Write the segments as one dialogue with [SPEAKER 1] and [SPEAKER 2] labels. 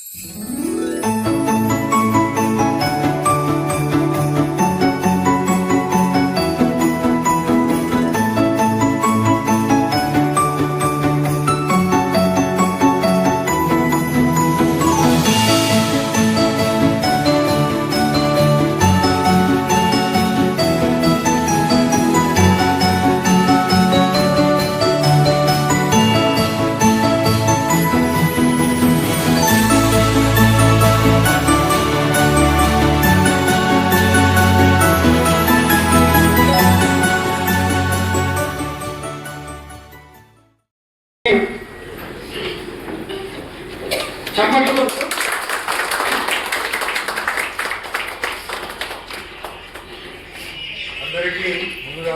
[SPEAKER 1] అందరికీ ముందుగా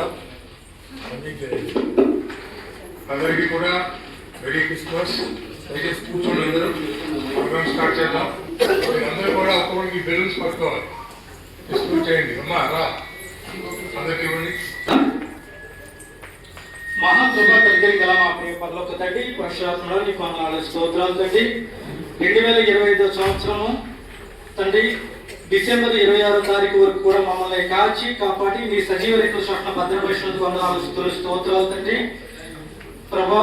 [SPEAKER 1] అందరికీ కూడా వెరీ క్రిస్మస్. దయచేసి కూర్చోండి, అందరూ ప్రోగ్రామ్ స్టార్ట్ చేద్దాం. అందరూ కూడా ఒక్కొక్కరికి బెలూన్స్ పట్టుకోవాలి, డిస్ట్రిబ్యూట్ చేయండి. అమ్మా రా, అందరికీ ఇవ్వండి.
[SPEAKER 2] మహాకృప కలిగిన గల మా ప్రియ పరలోక తండ్రి, పరశురాత్మలో నీకు వందనాలు స్తోత్రాలు తండ్రి. 2025 సంవత్సరము తండ్రి డిసెంబర్ 26వ తారీఖు వరకు కూడా మమ్మల్ని కాచి కాపాడి మీ సజీవ రేఖల శాసన భద్రపరిచినందుకు వందనాలు స్తోత్రాలు తండ్రి. ప్రభా,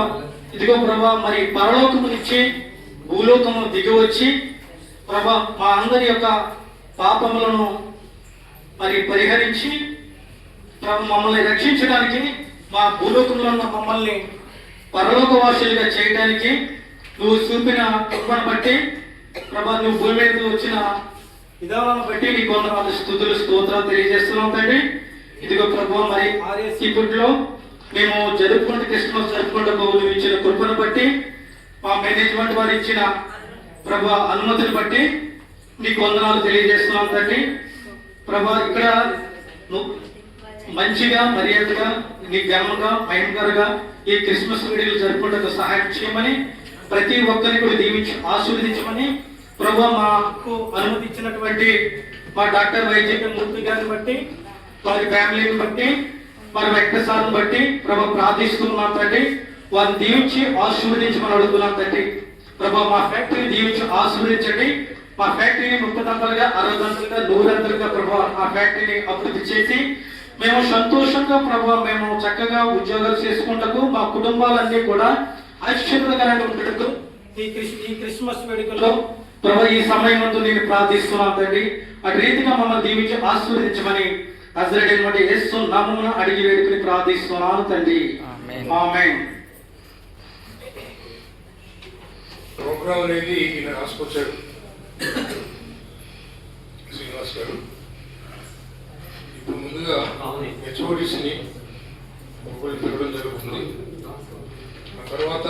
[SPEAKER 2] ఇదిగో ప్రభా, మరి పరలోకము నుంచి భూలోకము దిగివచ్చి ప్రభా మా అందరి యొక్క పాపములను మరి పరిహరించి మమ్మల్ని రక్షించడానికి, మా భూలోకంలో ఉన్న మమ్మల్ని పరలోకవాసులుగా చేయడానికి నువ్వు చూపిన కృపను బట్టి ప్రభా, నువ్వు భూమి మీద వచ్చిన విధానాలను బట్టి నీకు వందనాలు స్తుతులు స్తోత్రాలు తెలియజేస్తున్నాం తండ్రి. ఇదిగో ప్రభా, మరి ఆర్ఎస్సీ గుడ్లో మేము జరుపుకుంటే క్రిస్మస్ జరుపుకుంటూ నువ్వు ఇచ్చిన కృపను బట్టి, మా మేనేజ్మెంట్ వారు ఇచ్చిన ప్రభా అనుమతిని బట్టి నీకు వందనాలు తెలియజేస్తున్నాం తండ్రి. ప్రభా, ఇక్కడ మంచిగా మర్యాదగా నీ ఘనంగా భయంకరంగా ఈ క్రిస్మస్ వేడుకలు జరుపుకుంటూ సహాయం చేయమని, ప్రతి ఒక్కరిని కూడా దీవించి ఆశీర్వదించమని ప్రభా, మాకు అనుమతించినటువంటి మా డాక్టర్ వైద్య మూర్తి గారిని బట్టి, వారి ఫ్యామిలీని బట్టి, వారి వెంకటసారిని బట్టి ప్రభా ప్రార్థిస్తున్నాం తండ్రి. వారిని దీవించి ఆశీర్వదించమని అడుగుతున్నాం తండ్రి. ప్రభా, మా ఫ్యాక్టరీని దీవించి ఆశీర్వదించండి. మా ఫ్యాక్టరీని 30 గంటలుగా 60 గంటలుగా 100 గంటలుగా ప్రభా ఆ ఫ్యాక్టరీని అభివృద్ధి చేసి మేము సంతోషంగా ప్రభా మేము చక్కగా ఉద్యోగాలు చేసుకుంటూ మా కుటుంబాలన్నీ కూడా ఐశ్వర్యకరంగా ఉండటకు ఈ క్రిస్మస్ వేడుకల్లో ప్రభా ఈ సమయం ముందు నేను ప్రార్థిస్తున్నాను తండ్రి. అటు రీతిగా మమ్మల్ని దీవించి ఆశీర్వదించమని నజరేయుడైన యేసు నామమున అడిగి వేడుకుని ప్రార్థిస్తున్నాను తండ్రి. ఆమేన్.
[SPEAKER 1] ప్రోగ్రామ్ అనేది ఈయన రాసుకొచ్చాడు శ్రీనివాస్ గారు. ఇప్పుడు ముందుగా హెచ్ఓడిస్ని ఒకళ్ళు పిలవడం జరుగుతుంది. ఆ తర్వాత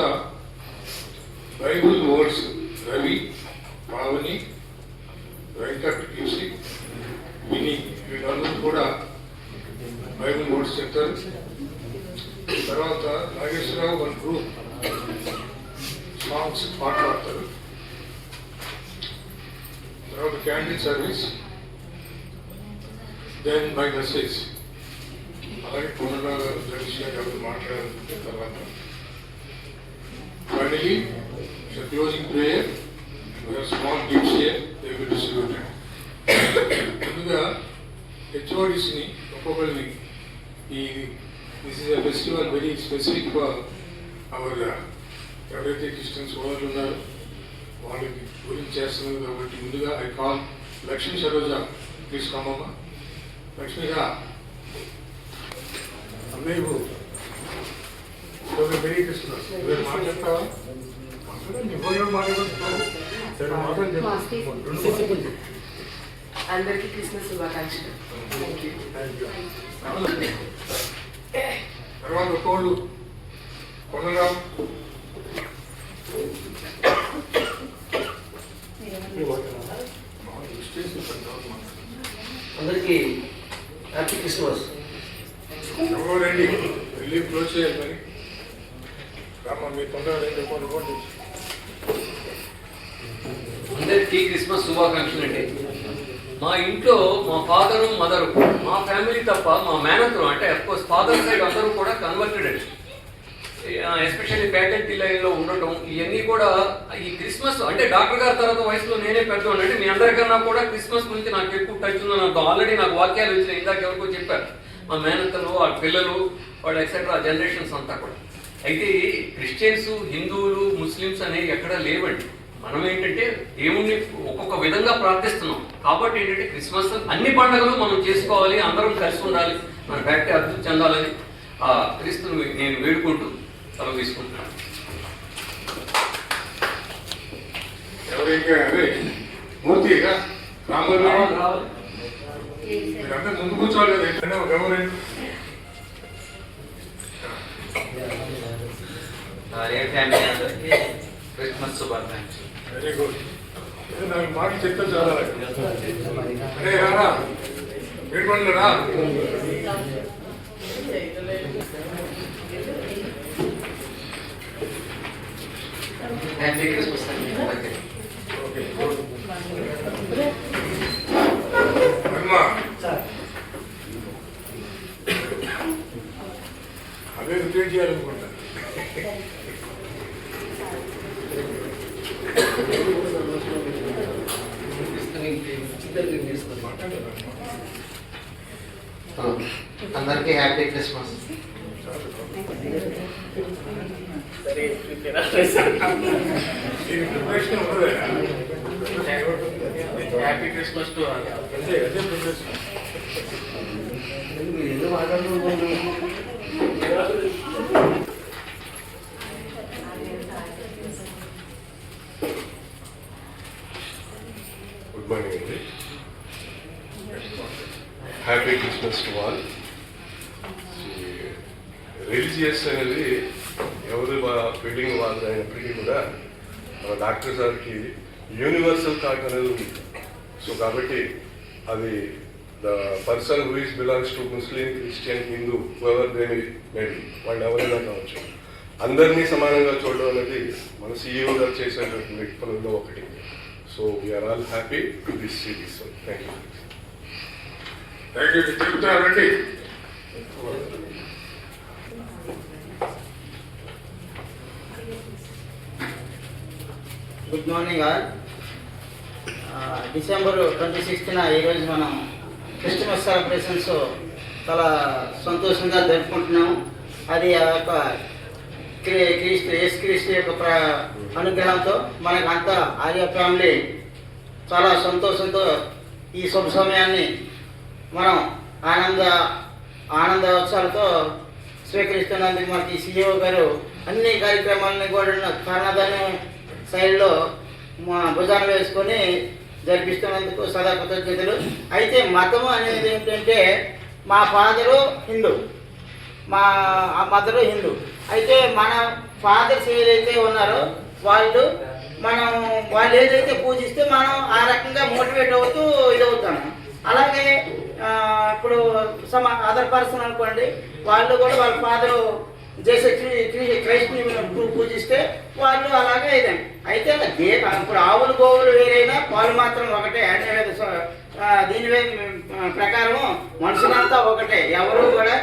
[SPEAKER 1] Bible words Ravi, Pavani, Venkat, you see, విని వీళ్ళందరూ కూడా బైబుల్ వర్డ్స్ చెప్తారు. తర్వాత నాగేశ్వరరావు వన్ గ్రూప్ సాంగ్స్ పాడతారు. తర్వాత candle service, then my message. అలాగే పొన్నరావు గారు జగదీష్ గారు మాట్లాడాలనుకుంటే తర్వాత finally closing prayer, small gifts here they will distributed. ముందుగా హెచ్ఓడిస్ని ఒక్కొక్కరిని ఈ this is a festival very specific for our ఎవరైతే క్రిస్టియన్ సోదరులు ఉన్నారో వాళ్ళకి గురించి చేస్తున్నారు కాబట్టి ముందుగా I call Lakshmi Saroja, please కమ్మమ్మ. లక్ష్మిగా అన్నయ్య వెరీ క్రిస్మస్ మాట్లాడతావా?
[SPEAKER 3] అందరికీ క్రిస్మస్ శుభాకాంక్షలు.
[SPEAKER 1] తర్వాత ఒక్కోళ్ళు పొన్నరావు.
[SPEAKER 4] అందరికీ హ్యాపీ క్రిస్మస్.
[SPEAKER 1] రండి, వెళ్ళి క్లోజ్ చేయాలి. మరి రామ్మ మీ తొందరగా రండి.
[SPEAKER 4] అందరికీ క్రిస్మస్ శుభాకాంక్షలు అండి. మా ఇంట్లో మా ఫాదరు మదరు, మా ఫ్యామిలీ తప్ప మా మేనత్రం అంటే అఫ్కోర్స్ ఫాదర్ సైడ్ అందరూ కూడా కన్వర్టెడ్ అండి. ఎస్పెషల్లీ ఫ్యాకల్టీ లైన్లో ఉండటం, ఇవన్నీ కూడా ఈ క్రిస్మస్ అంటే డాక్టర్ గారి తర్వాత వయసులో నేనే పెద్దవాడిని, అంటే మీ అందరికన్నా కూడా క్రిస్మస్ గురించి నాకు ఎక్కువ టచ్ ఉంది. నాకు ఆల్రెడీ నాకు వాక్యాలు వచ్చినాయి, ఇందాక ఎవరికో చెప్పారు, మా మేనత్తలు, ఆ పిల్లలు, వాడు ఎక్సెట్రా జనరేషన్స్ అంతా కూడా. అయితే క్రిస్టియన్స్, హిందువులు, ముస్లిమ్స్ అనేవి ఎక్కడా లేవండి. మనం ఏంటంటే దేవుణ్ణి ఒక్కొక్క విధంగా ప్రార్థిస్తున్నాం. కాబట్టి ఏంటంటే క్రిస్మస్ అన్ని పండుగలు మనం చేసుకోవాలి, అందరం కలిసి ఉండాలి, మన ఫ్యాక్టరీ అభివృద్ధి చెందాలని ఆ క్రీస్తుని నేను వేడుకుంటూ సెలవు తీసుకుంటున్నాను.
[SPEAKER 1] ఎవరైతే అదే మూర్తిగా రావాలి మీరంతా ముందు కూర్చోవాలి కదా, ఎక్కడైనా ఎవరైనా
[SPEAKER 5] క్రిస్మస్ శుభాకాంక్షలు.
[SPEAKER 1] Very good. నాకు మాట చెప్తే చాలా అరే రారా వేడుకోండి రా.
[SPEAKER 5] హ్యాపీ క్రిస్మస్ అండి.
[SPEAKER 1] ఓకే అమ్మా అదే రిపీట్ చేయాలనుకుంటా.
[SPEAKER 5] అందరికీ happy Christmas. Happy Christmas to
[SPEAKER 6] good morning అండి. Happy Christmas to all. Religious అనేది ఎవరు ఫీలింగ్ వాళ్ళు అయినప్పటికీ కూడా మన డాక్టర్ సార్కి యూనివర్సల్ థాట్ అనేది ఉంది. సో కాబట్టి అది the person who is belongs to Muslim, Christian, Hindu, ever they maybe, వాళ్ళు ఎవరైనా కావచ్చు, అందరినీ సమానంగా చూడడం అనేది మన CEO గారు చేసేటటువంటి పనుల్లో ఒకటి. So we are all happy to this series. Thank you.
[SPEAKER 1] Thank you. చెప్తారండి.
[SPEAKER 7] Good morning all. డిసెంబర్ 26న ఈరోజు మనం క్రిస్మస్ సెలబ్రేషన్స్ చాలా సంతోషంగా జరుపుకుంటున్నాము. అది ఆ యొక్క యేసుక్రీస్తు యొక్క అనుగ్రహంతో మనకంతా ఆర్య ఫ్యామిలీ చాలా సంతోషంతో ఈ శుభ సమయాన్ని మనం ఆనందోత్సవాలతో స్వీకరిస్తున్నందుకు మనకి CEO గారు అన్ని కార్యక్రమాలని కూడా కారణదానం శైలిలో మా భుజాన వేసుకొని జరిపిస్తున్నందుకు సదా కృతజ్ఞతలు. అయితే మతం అనేది ఏంటంటే మా ఫాదరు హిందూ, మా మదరు హిందూ. అయితే మన ఫాదర్స్ ఏదైతే ఉన్నారో వాళ్ళు ఏదైతే పూజిస్తే మనం ఆ రకంగా మోటివేట్ అవుతూ ఇదవుతాము. అలాగే ఇప్పుడు అదర్ పర్సన్ అనుకోండి, వాళ్ళు కూడా వాళ్ళ ఫాదరు క్రైస్తవుని పూజిస్తే వాళ్ళు అలాగే ఇదండి. అయితే ఇప్పుడు ఆవులు గోవులు వేరైనా పాలు మాత్రం ఒకటే. దీని ప్రకారం మనుషులంతా ఒకటే, ఎవరు కూడా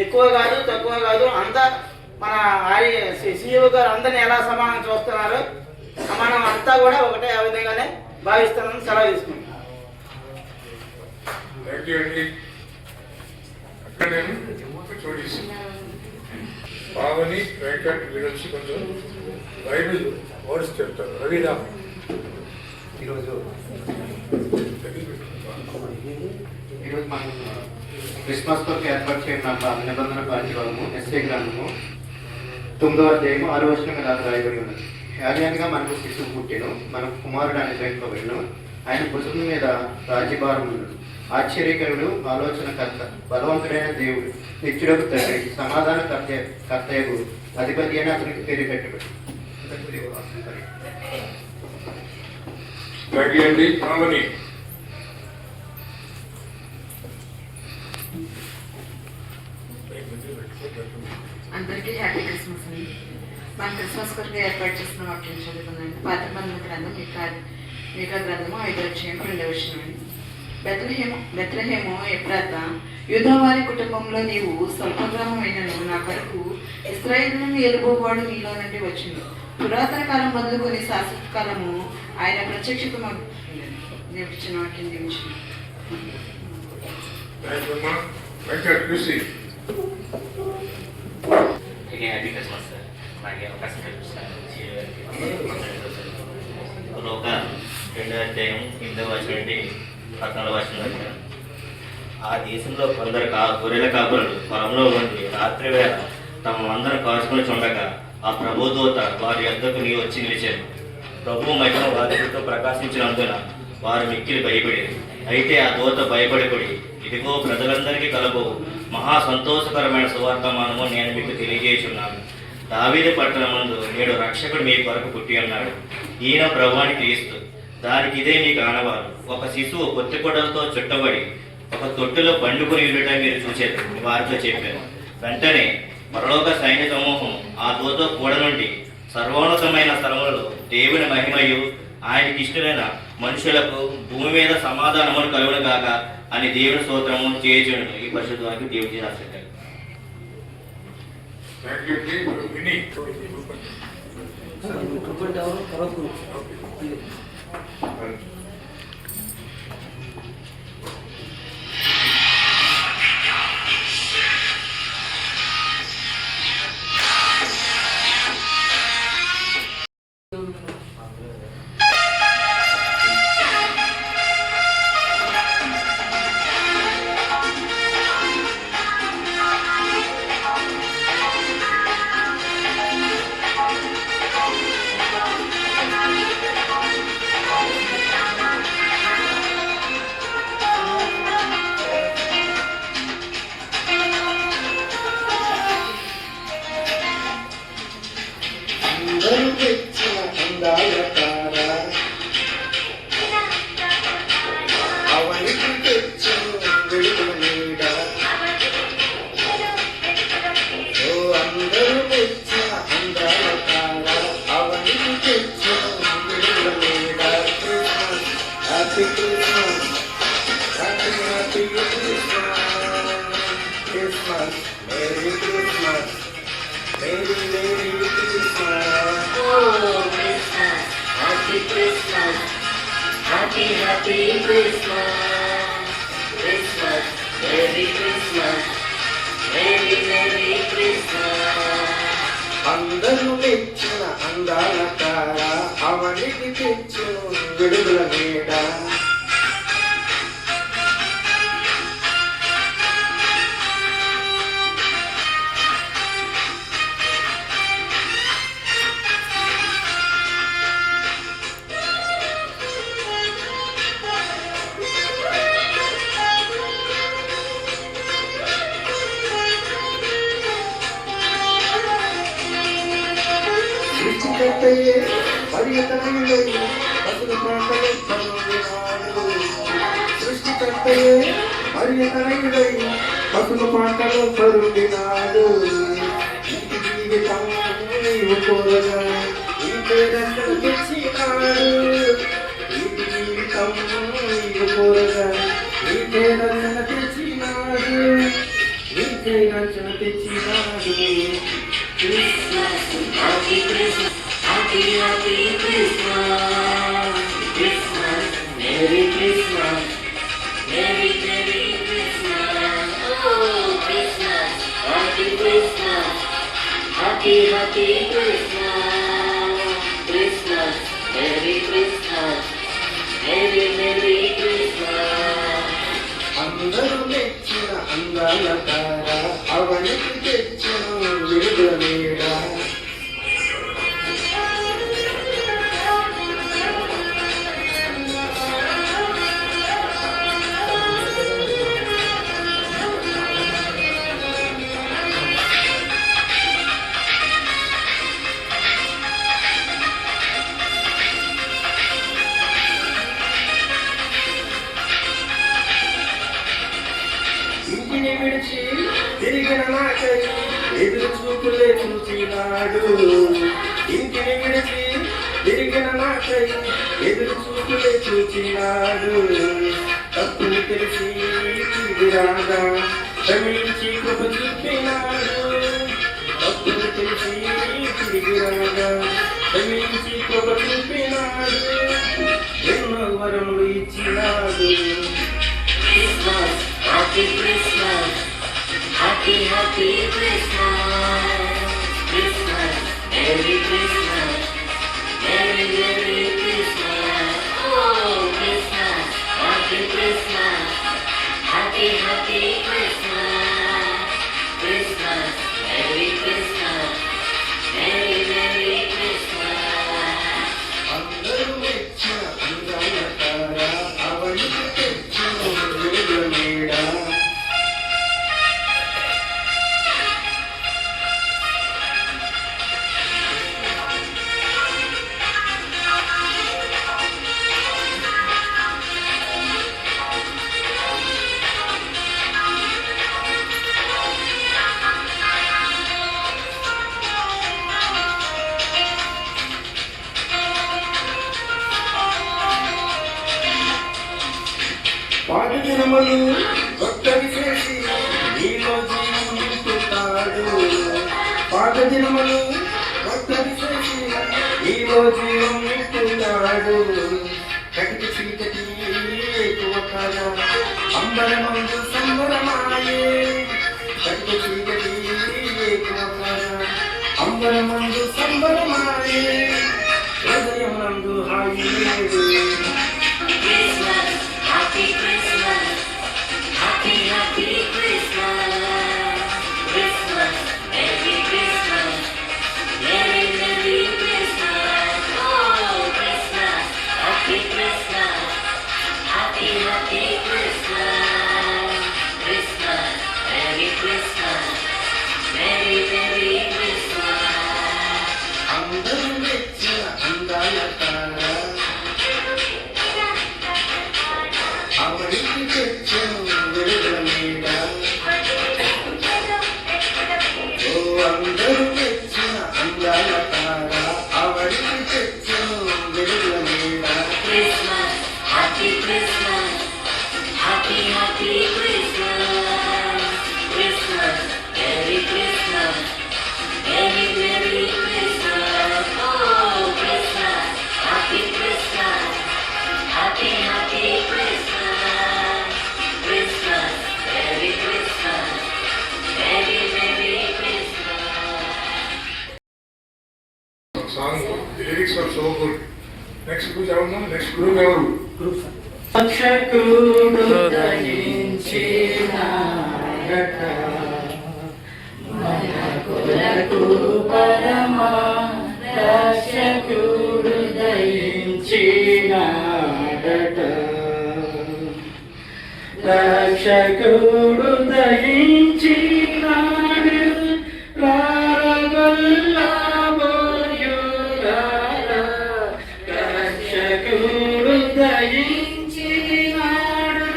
[SPEAKER 7] ఎక్కువ కాదు తక్కువ కాదు. అంతా మన CEO గారు అందరిని ఎలా సమానం చూస్తున్నారో మనం అంతా కూడా ఒకటే, ఆ విధంగానే భావిస్తున్నామని సెలవు తీసుకుంటాం.
[SPEAKER 1] థ్యాంక్ యూ అండి. అక్కడ నేను చూడేసి పావని వెంకట్ వీళ్ళొచ్చి కొంచెం బైబిల్ వర్డ్స్ చెప్తారు. రవిరామ్
[SPEAKER 5] ఈరోజు మనం క్రిస్మస్ కొరకు ఏర్పాటు చేయడం నిబంధన పాఠ్యభాగము ఎస్ఏ గ్రంథము 9వ అధ్యాయము 6వ వచనం ఇలా రాయబడి ఉన్నది. యాజకునిగా మనకు శిశువు పుట్టెను, మనకు కుమారుడు అనుగ్రహింపబడెను, ఆయన భుజం మీద రాజ్యభారం ఉన్నది. ఆశ్చర్యకరుడు, ఆలోచనకర్త, బలవంతుడైన దేవుడు, నిత్యుడకు తండ్రి, సమాధాన కర్తయ్యకు అధిపతి అని అతనికి పేరు పెట్టబడి.
[SPEAKER 1] థ్యాంక్ యూ అండి. పావని
[SPEAKER 3] అందరికీ హ్యాపీ క్రిస్మస్ అండి. మన క్రిస్మస్ కొరకు ఏర్పాటు చేసిన వాక్యం చదువుకుందండి. పాత బంధువుల గ్రంథం మీకా గ్రంథము 5వ అధ్యాయం 2వ వచనం అండి. బెత్లెహేము ఎఫ్రాత, యూదావారి కుటుంబంలో నీవు స్వల్పగ్రామమైనను నా కొరకు ఇశ్రాయేలును ఏలుబోవాడు నీలో నుండి వచ్చును. పురాతన కాలం మొదలుకొని శాశ్వత కాలము ఆయన ప్రత్యక్షత నేర్పించిన వాక్యం దీవించును.
[SPEAKER 8] Happy Christmas sir. నాకు అవకాశం కల్పిస్తాను. లోక 2వ అధ్యాయం 8వ వచనం నుండి 14వ వచనం దగ్గర, ఆ దేశంలో కొందరు గొర్రెల కాపురులు పొలంలో ఉండి రాత్రి వేళ తమ మందరం కాచుకొని చూడగా ఆ ప్రభుదూత వారి యొద్దకు నీ వచ్చి నిలిచారు. ప్రభు మహిమ వారి చుట్టూ ప్రకాశించినందున వారు మిక్కిలి భయపడి, అయితే ఆ దూత భయపడిపడి, ఇదిగో ప్రజలందరికీ కలబో మహా సంతోషకరమైన సువార్తమానము నేను మీకు తెలియజేయుచున్నాను. దావీదు పట్టణమందు నేడు రక్షకుడు మీ కొరకు పుట్టి ఉన్నాడు. ఈయన ప్రభువాని క్రీస్తు. దానికి ఇదే మీకు ఆనవాలు. ఒక శిశువు పొత్తికొడలతో చుట్టబడి ఒక తొట్టులో పండుకొని ఉండటం మీరు చూసేది వారితో చెప్పారు. వెంటనే పరలోక సైన్య సమూహం ఆ దూత కూడ నుండి సర్వోన్నతమైన స్థలములలో దేవుని మహిమయు ఆయనకి ఇష్టమైన మనుషులకు భూమి మీద సమాధానములు కలుగును గాక అని దేవుని స్తోత్రము చేయుచుండు. ఈ పరిశుద్ధానికి దేవుడి రాశారు.
[SPEAKER 9] అందరూ మెచ్చిన అందాల తార అవనికి తెచ్చును విడుదల నీడ. సృష్టికర్తయే మరియతనయుడై పసులు పాటలు పరుడినాడు. ఇంటి జీవితం నీవు కోరగా ఇంటి రక్షణ తెచ్చినాడు. ఇంటి జీవితం నీవు కోరగా ఇంటి రక్షణ తెచ్చినాడు. ఇంటి రక్షణ తెచ్చినాడు.
[SPEAKER 3] Happy Christmas, happy Christmas, Christmas, Merry Christmas, Merry Christmas, oh Christmas, happy Christmas, happy Christmas, Christmas, Merry Christmas, Merry Christmas.
[SPEAKER 9] అందరూ మెచ్చిన అందాల తార అవనికి తెచ్చును విడుదల నీడ. ఇంటిని విడిచి తిరిగిన నాకై ఎదురు చూపులే చూచినాడు. ఇంటిని విడిచి తిరిగిన నాకై ఎదురు చూపులే చూచినాడు. తప్పులు తెలిసి తిరిగిరాగా క్షమించి కృప చూపినాడు. తప్పులు తెలిసి తిరిగిరాగా క్షమించి కృప చూపినాడు. ఎన్నో వరములు ఇచ్చినాడు. Christmas, happy Christmas, happy happy Christmas, Christmas, merry Christmas, merry merry Christmas, oh Christmas, happy Christmas, happy happy Christmas, Christmas, merry Christmas, merry merry Christmas. అందరూ మెచ్చిన అందాల తార అవనికి తెచ్చిన వెలుగు నీడ. పాత దినములు కొత్తవి చేసి నీలో జీవం నింపుతాడు. పాత దినములు కొత్తవి చేసి నీలో జీవం నింపుతాడు. కటికి చీకటి ఎక్కువ కాగా అంబరమందు సంబరమాయే. కటికి చీకటి ఎక్కువ కాగా అంబరమందు సంబరమాయే. హృదయం నందు హాయి లేదు. Happy Christmas, happy happy Christmas, Christmas, Merry Christmas, Merry Merry Christmas, oh Christmas, happy Christmas, happy happy Christmas, Christmas, Merry Christmas, Merry Merry Christmas. అందరూ మెచ్చిన అందాల తార అవనికి తెచ్చెను వెలుగుల నీడ. ఓ అందరూ మెచ్చిన అందాల తార అవనికి తెచ్చెను వెలుగుల నీడ. Christmas, happy Christmas, happy happy Christmas, Christmas, merry Christmas, merry merry Christmas, oh Christmas, happy Christmas, happy happy Christmas, Christmas, merry Christmas, merry merry Christmas.
[SPEAKER 1] Song lyrics are so good. Next group ఎవరు? Next group ఎవరు?
[SPEAKER 2] రక్షకుడు దయించినాడట మన కొరకు పరమ రక్షకుడు దయించినాడట. రక్షకుడు దయించినాడు రారగొల్లబోయురారా. రక్షకుడు దయించినాడు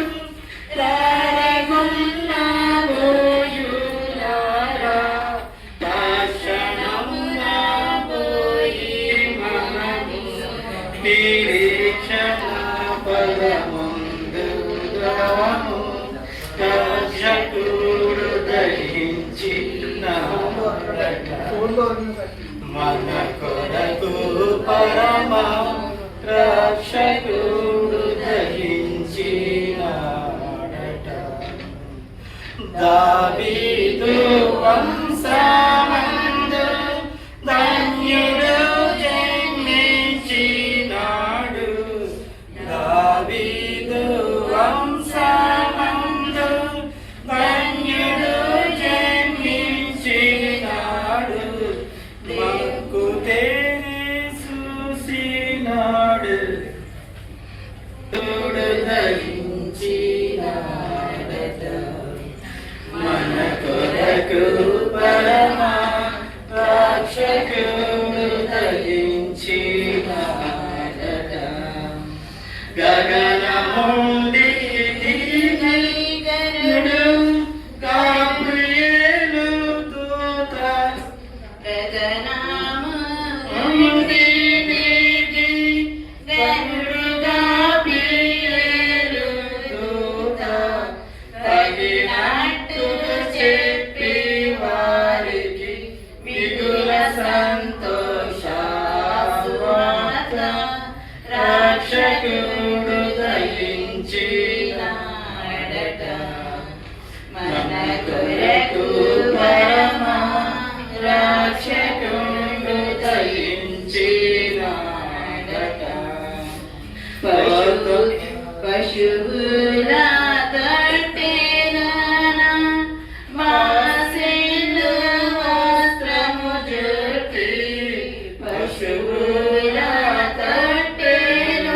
[SPEAKER 2] రారగొల్లబోయురారా. తక్షణమున పోయి మనము నిరీక్షణ పరమందుదాము. రక్షకుడు దయించినాడట మన కొరకు పరమ రక్షకుడు దయించినాడట. దావీదు వంశమందు ధన్యుడు జన్మించినాడు. దావీదు వంశమందు ధన్యుడు జన్మించినాడు. మక్కుతేనే చూసినాడు దయించినాడట మన కొరకు పరమ రక్షకుడు దయించినాడట. గగనముండి దిగినడు గాబ్రియేలు దూత. గగనముండి
[SPEAKER 3] రక్షకుడు దయించినాడట మన కొరకు పరమ రక్షకుడు దయించినాడట పశువుల తట్టెన మాసిల్లు వస్త్రము చుట్టి పశువుల తట్టెన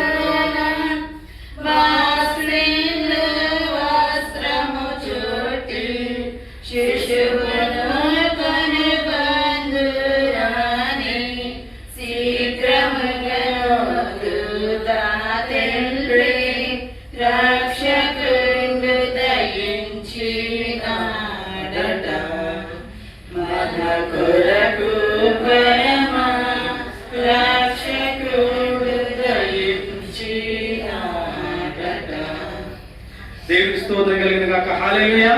[SPEAKER 3] మాసిల్లు వస్త్రము చుట్టి శిశువును కనుబందురాని శీఘ్రముగా రక్షకుడు దయించినాడట మన కొరకు పరమ రక్షకుడు దయించినాడట.
[SPEAKER 2] దేవుని స్తోత్రం కలిగిన గాక. Hallelujah.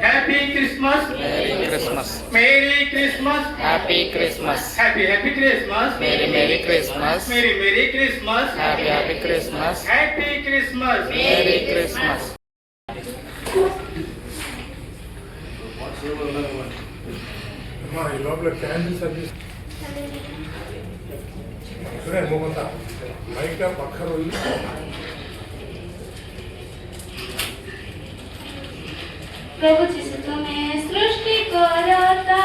[SPEAKER 2] Happy Christmas. Merry Christmas.
[SPEAKER 10] Happy Christmas.
[SPEAKER 2] Happy Christmas.
[SPEAKER 10] Merry Christmas.
[SPEAKER 2] Merry Christmas.
[SPEAKER 10] Happy Christmas.
[SPEAKER 2] Happy Christmas.
[SPEAKER 10] Merry Christmas.
[SPEAKER 1] అమ్మా ఈ లోపల క్యాండిల్ సర్వీస్ చూడండి మూమంతా బయట పక్క రోజు
[SPEAKER 11] प्रभु जिसु तुम्हें सृष्टि करता,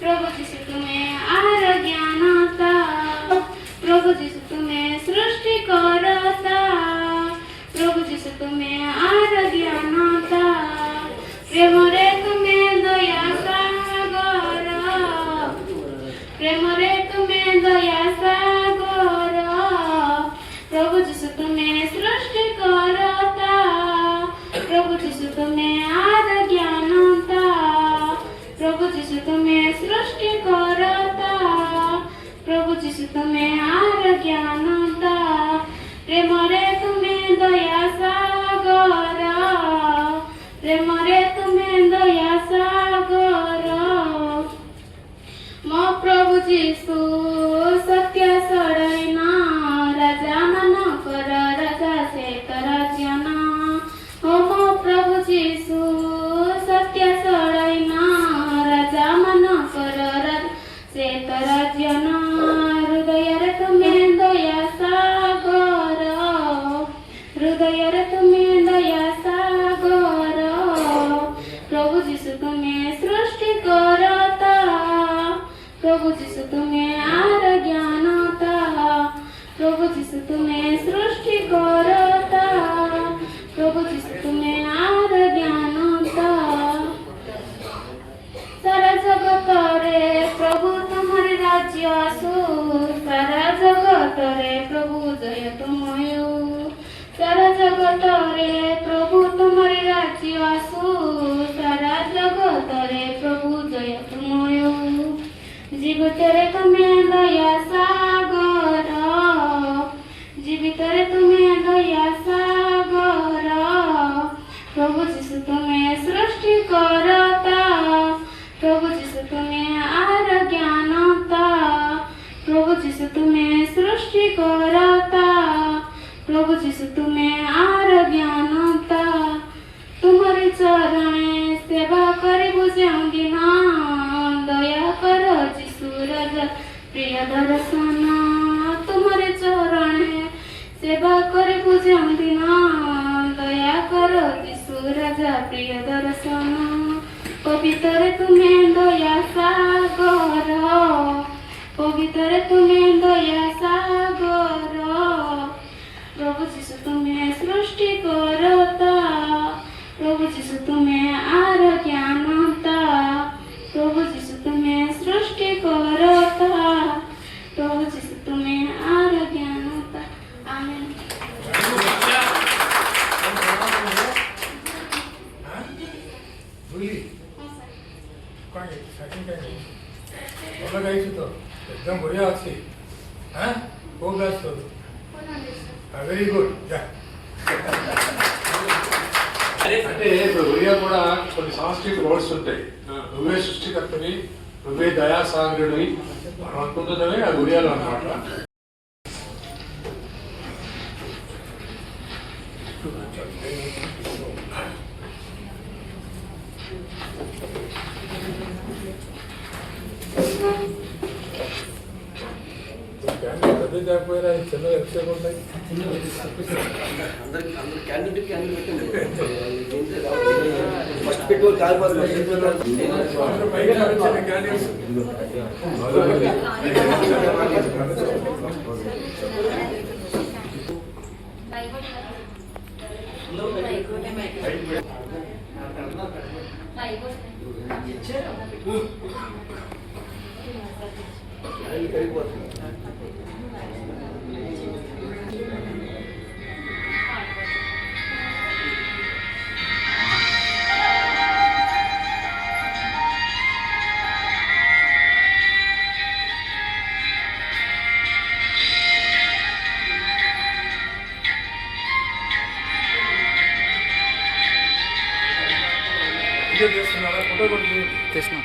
[SPEAKER 11] प्रभु जिसु तुम्हें आरोग्यानता, प्रभु जिसु तुम्हें सृष्टि करता, प्रभु जिसु तुम्हें आरोग्यानता, प्रेम रे तुम्हें दया सागर, प्रेम रे तुम्हें दया सागर, प्रभु जिसु तुम्हें सृष्टि करता, प्रभु जिसु तुम्हें आरोग्यानता, प्रभु जिसु तुम्हें सृष्टि करता, प्रभु जिसु तुम्हें आरोग्यानता, प्रेम रे तुम्हें दया सागर, प्रेम रे तुम्हें दया सागर, मो प्रभु जिसु सत्य सड़ैना राजा मन कर राजा से कराज्याना मो प्रभु जीसु सत्य सड़ैना राजा मन कर से तराज्यन हृदय रे तुम्हें दया सागर, हृदय रे तुम्हें दया सागर, प्रभु जीसु तुम्हें सृष्टि करता, प्रभु जीसु तुम्हें आरोग्यानता, प्रभु जीसु तुम्हें सृष्टि करता, प्रभु जीसु तुम्हें आरोग्यानता, सारा जगत रे प्रभु तुम्हारे राज्य आसु, सारा जगत रे प्रभु जय तुमय, सारा जगत रे प्रभु तुम्हारे राज्य आसु, सारा जगत रे प्रभु जय तुमय, जीवित रे तुम्हें दया सागर, जीवित रे तुम्हें दया सागर, प्रभु जीसु तुम्हें सृष्टि करता, प्रभु जीसु तुम्हें आरोग्यानता, प्रभु जीसु तुम्हें सृष्टि करता, प्रभु जीसु तुम्हें आरोग्यानता, तुम्हारी चरणे सेवा करी बुझाऊं दिना, दया कर जीसु राजा प्रिय दर्शन, तुम्हारे चरणे सेवा करी बुझाऊं दिना, दया कर जीसु राजा प्रिय दर्शन, पवित्र तुम्हें दया सागर, पवित्र तुम्हें दया सागर, प्रभु जीसु तुम्हें सृष्टि करता, प्रभु जीसु तुम्हें आरोग्यानता, प्रभु जीसु तुम्हें सृष्टि करता, प्रभु जीसु तुम्हें आरोग्यानता. आमेन.
[SPEAKER 1] ଭଲ ଗାଇଛୁ ତ ଏକଦମ ବଢ଼ିଆ ଅଛି କୋଉ କ୍ଲାସ୍ ତୋର వెరీ గుడ్ అంటే ఇప్పుడు ఒరియా కూడా కొన్ని సాంస్కృతిక వర్డ్స్ ఉంటాయి నువ్వే సృష్టికర్తవి నువ్వే దయాసాగరుడివి మనం అనుకుంటున్నవే అది ఒరియాలో అనమాట పెద్ద కాకపోయినా చిన్న ఎంతసేపు ఉంటాయి.
[SPEAKER 9] ఫస్ట్ పెట్టుకోవాలి కాదు
[SPEAKER 1] చేస్తున్నారా? ఫోటో కూడా
[SPEAKER 10] తీసినాం.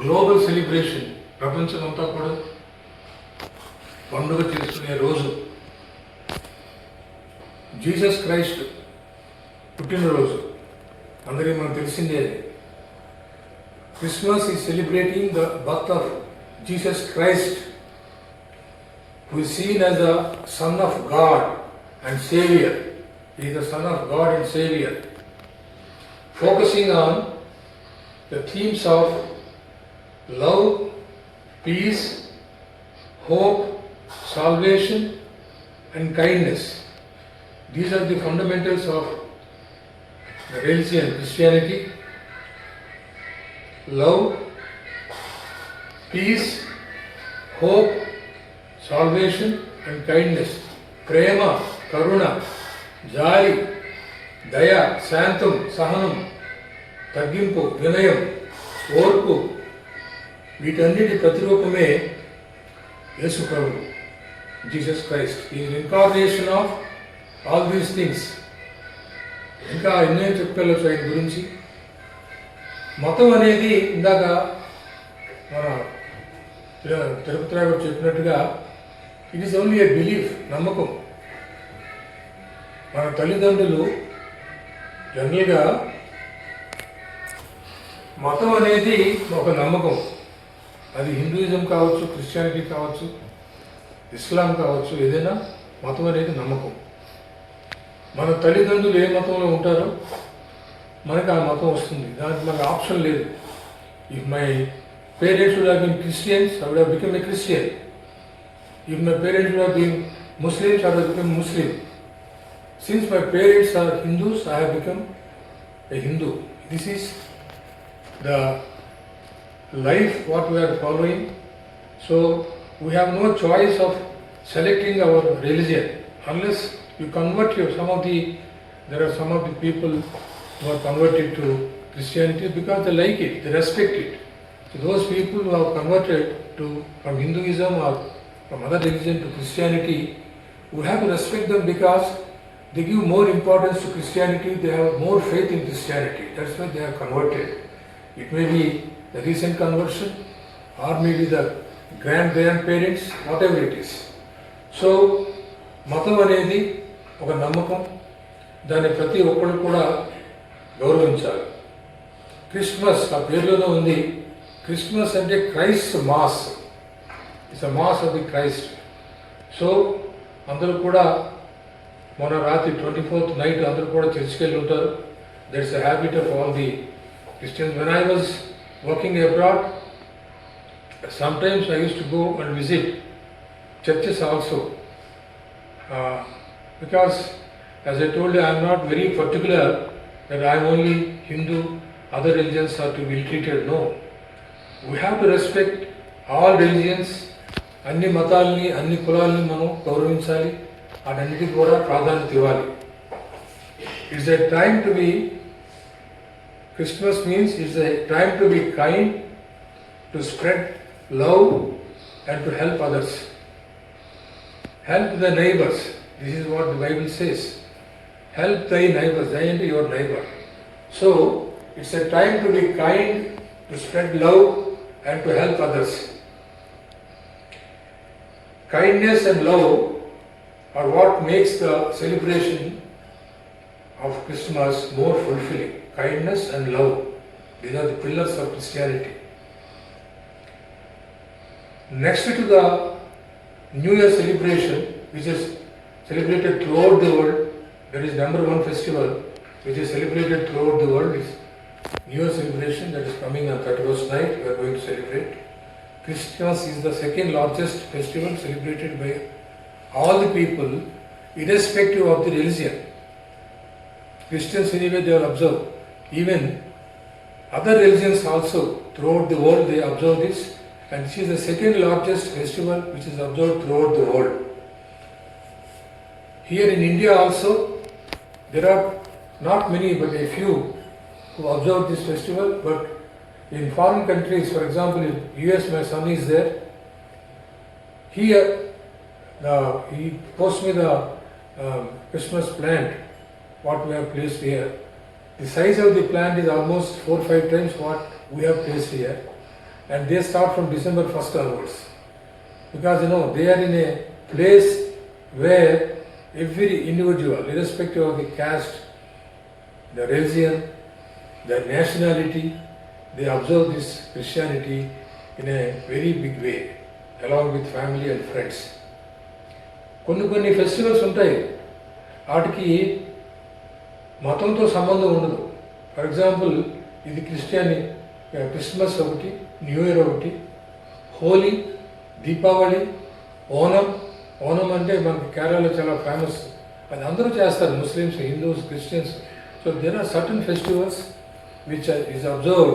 [SPEAKER 1] గ్లోబల్ సెలబ్రేషన్, ప్రపంచమంతా కూడా పండుగ చేసుకునే రోజు. జీసస్ క్రైస్ట్ పుట్టినరోజు అందరికీ మనకు తెలిసిందే. Christmas is celebrating the birth of Jesus Christ, who is seen as the Son of God and Savior. He is the Son of God and Savior. Focusing on the themes of love, peace, hope, salvation and kindness. These are the fundamentals of the religion, Christianity. Love, peace, hope, salvation and kindness. ప్రేమ, కరుణ, జాలి, దయ, శాంతం, సహనం, తగ్గింపు, వినయం, ఓర్పు, వీటన్నిటి ప్రతిరూపమే యేసు ప్రభువు, జీసస్ క్రైస్ట్. ఈ incarnation of all these things. ఇంకా ఎన్నో చెప్పగలచ్చు ఆయన గురించి. మతం అనేది ఇందాక మన తిరుపతి రావు గారు చెప్పినట్టుగా it is only a belief, నమ్మకం. మన తల్లిదండ్రులు జనరల్గా మతం అనేది ఒక నమ్మకం. అది హిందూయిజం కావచ్చు, క్రిస్టియానిటీ కావచ్చు, ఇస్లాం కావచ్చు, ఏదైనా మతం అనేది నమ్మకం. మన తల్లిదండ్రులు ఏ మతంలో ఉంటారో మనకు ఆ మతం వస్తుంది. దానికి మనకు ఆప్షన్ లేదు. If my parents would have been Christians, I would have become a Christian. If my parents would have been Muslims, I would have become Muslim. Since my parents are Hindus, I have become a Hindu. This is the life what we are following. So we have no choice of selecting our religion unless you convert there are some of the people who are converted to Christianity because they like it, they respect it. So those people who have converted from Hinduism or from other religion to Christianity, we have to respect them because they give more importance to Christianity, they have more faith in Christianity. That's why they have converted. It may be the recent conversion or maybe the grandparents, whatever it is. So మతం అనేది ఒక నమ్మకం. దాన్ని ప్రతి ఒక్కరు కూడా గౌరవించాలి. Christmas ఆ పేరులోనే ఉంది. క్రిస్మస్ అంటే Christ mass. It's a mass of the Christ. So అందరూ కూడా మొన్న రాత్రి 24th నైట్ అందరూ కూడా చర్చికి వెళ్ళి ఉంటారు. That's a habit of all the Christians. When I was working abroad, sometimes I used to go and visit churches also. Because as I told you, I am not very particular that I am only Hindu, other religions are to be treated. No. We have to respect all religions. అన్ని మతాలని, అన్ని కులాలని మనం గౌరవించాలి. అన్నిటికీ కూడా ప్రాధాన్యత ఇవ్వాలి. It's a time to be Christmas means it's a time to be kind, to spread love and to help others. Help the neighbors. This is what the Bible says. Help thy neighbors, thy and your neighbor. So, it's a time to be kind, to spread love and to help others. Kindness and love are what makes the celebration of Christmas more fulfilling. Kindness and love. These are the pillars of Christianity. Next to the New Year celebration, which is celebrated throughout the world, that is number one festival which is celebrated throughout the world is New Year celebration that is coming on 31st night. We are going to celebrate. Christmas is the second largest festival celebrated by all the people irrespective of the religion. Christians anyway they will observe. Even other religions also throughout the world they observe this, and this is the second largest festival which is observed throughout the world. Here in India also there are not many but a few who observe this festival, but in foreign countries, for example in US, my son is there. Here he posts me the Christmas plant what we have placed here. The size of the plant is almost 4 or 5 times what we have placed here. and they start from December 1st onwards. Because they are in a place where every individual, irrespective of the caste, the religion, the nationality, they observe this Christianity in a very big way, along with family and friends. కొన్ని festivals ఉంటాయి, వాటికి మతంతో సంబంధం ఉండదు. For example ఇది Christmas ఒకటి, new year ఒకటి, హోలీ, దీపావళి, ఓనం అంటే మనకి కేరళలో చాలా ఫేమస్, అది అందరూ చేస్తారు, Muslims, Hindus, Christians. So there are certain festivals which is observe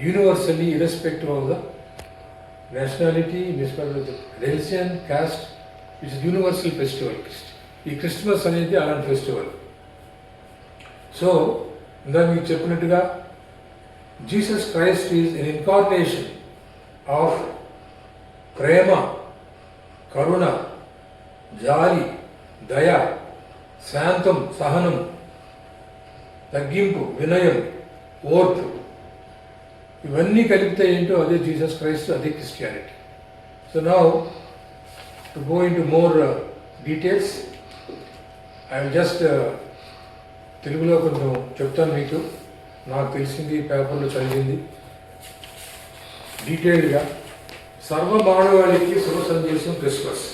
[SPEAKER 1] universally irrespective of the nationality, religion, caste, which is universal festival. ఈ క్రిస్మస్ అనేది అలాంటి ఫెస్టివల్. సో ఇందాక మీకు చెప్పినట్టుగా Jesus Christ is an incarnation of ప్రేమ, కరుణ, జాలి, దయ, శాంతం, సహనం, తగ్గింపు, వినయం, ఓర్పు, ఇవన్నీ కలిపితే ఏంటో అదే జీసస్ క్రైస్ట్, అదే Christianity. So now to go in to more details, I will just తెలుగులో కొంచెం చెప్తాను మీకు, నాకు తెలిసింది, పేపర్లో చదివింది డీటెయిల్డ్గా. సర్వమానవాళికి శుభ సందేశం క్రిస్మస్.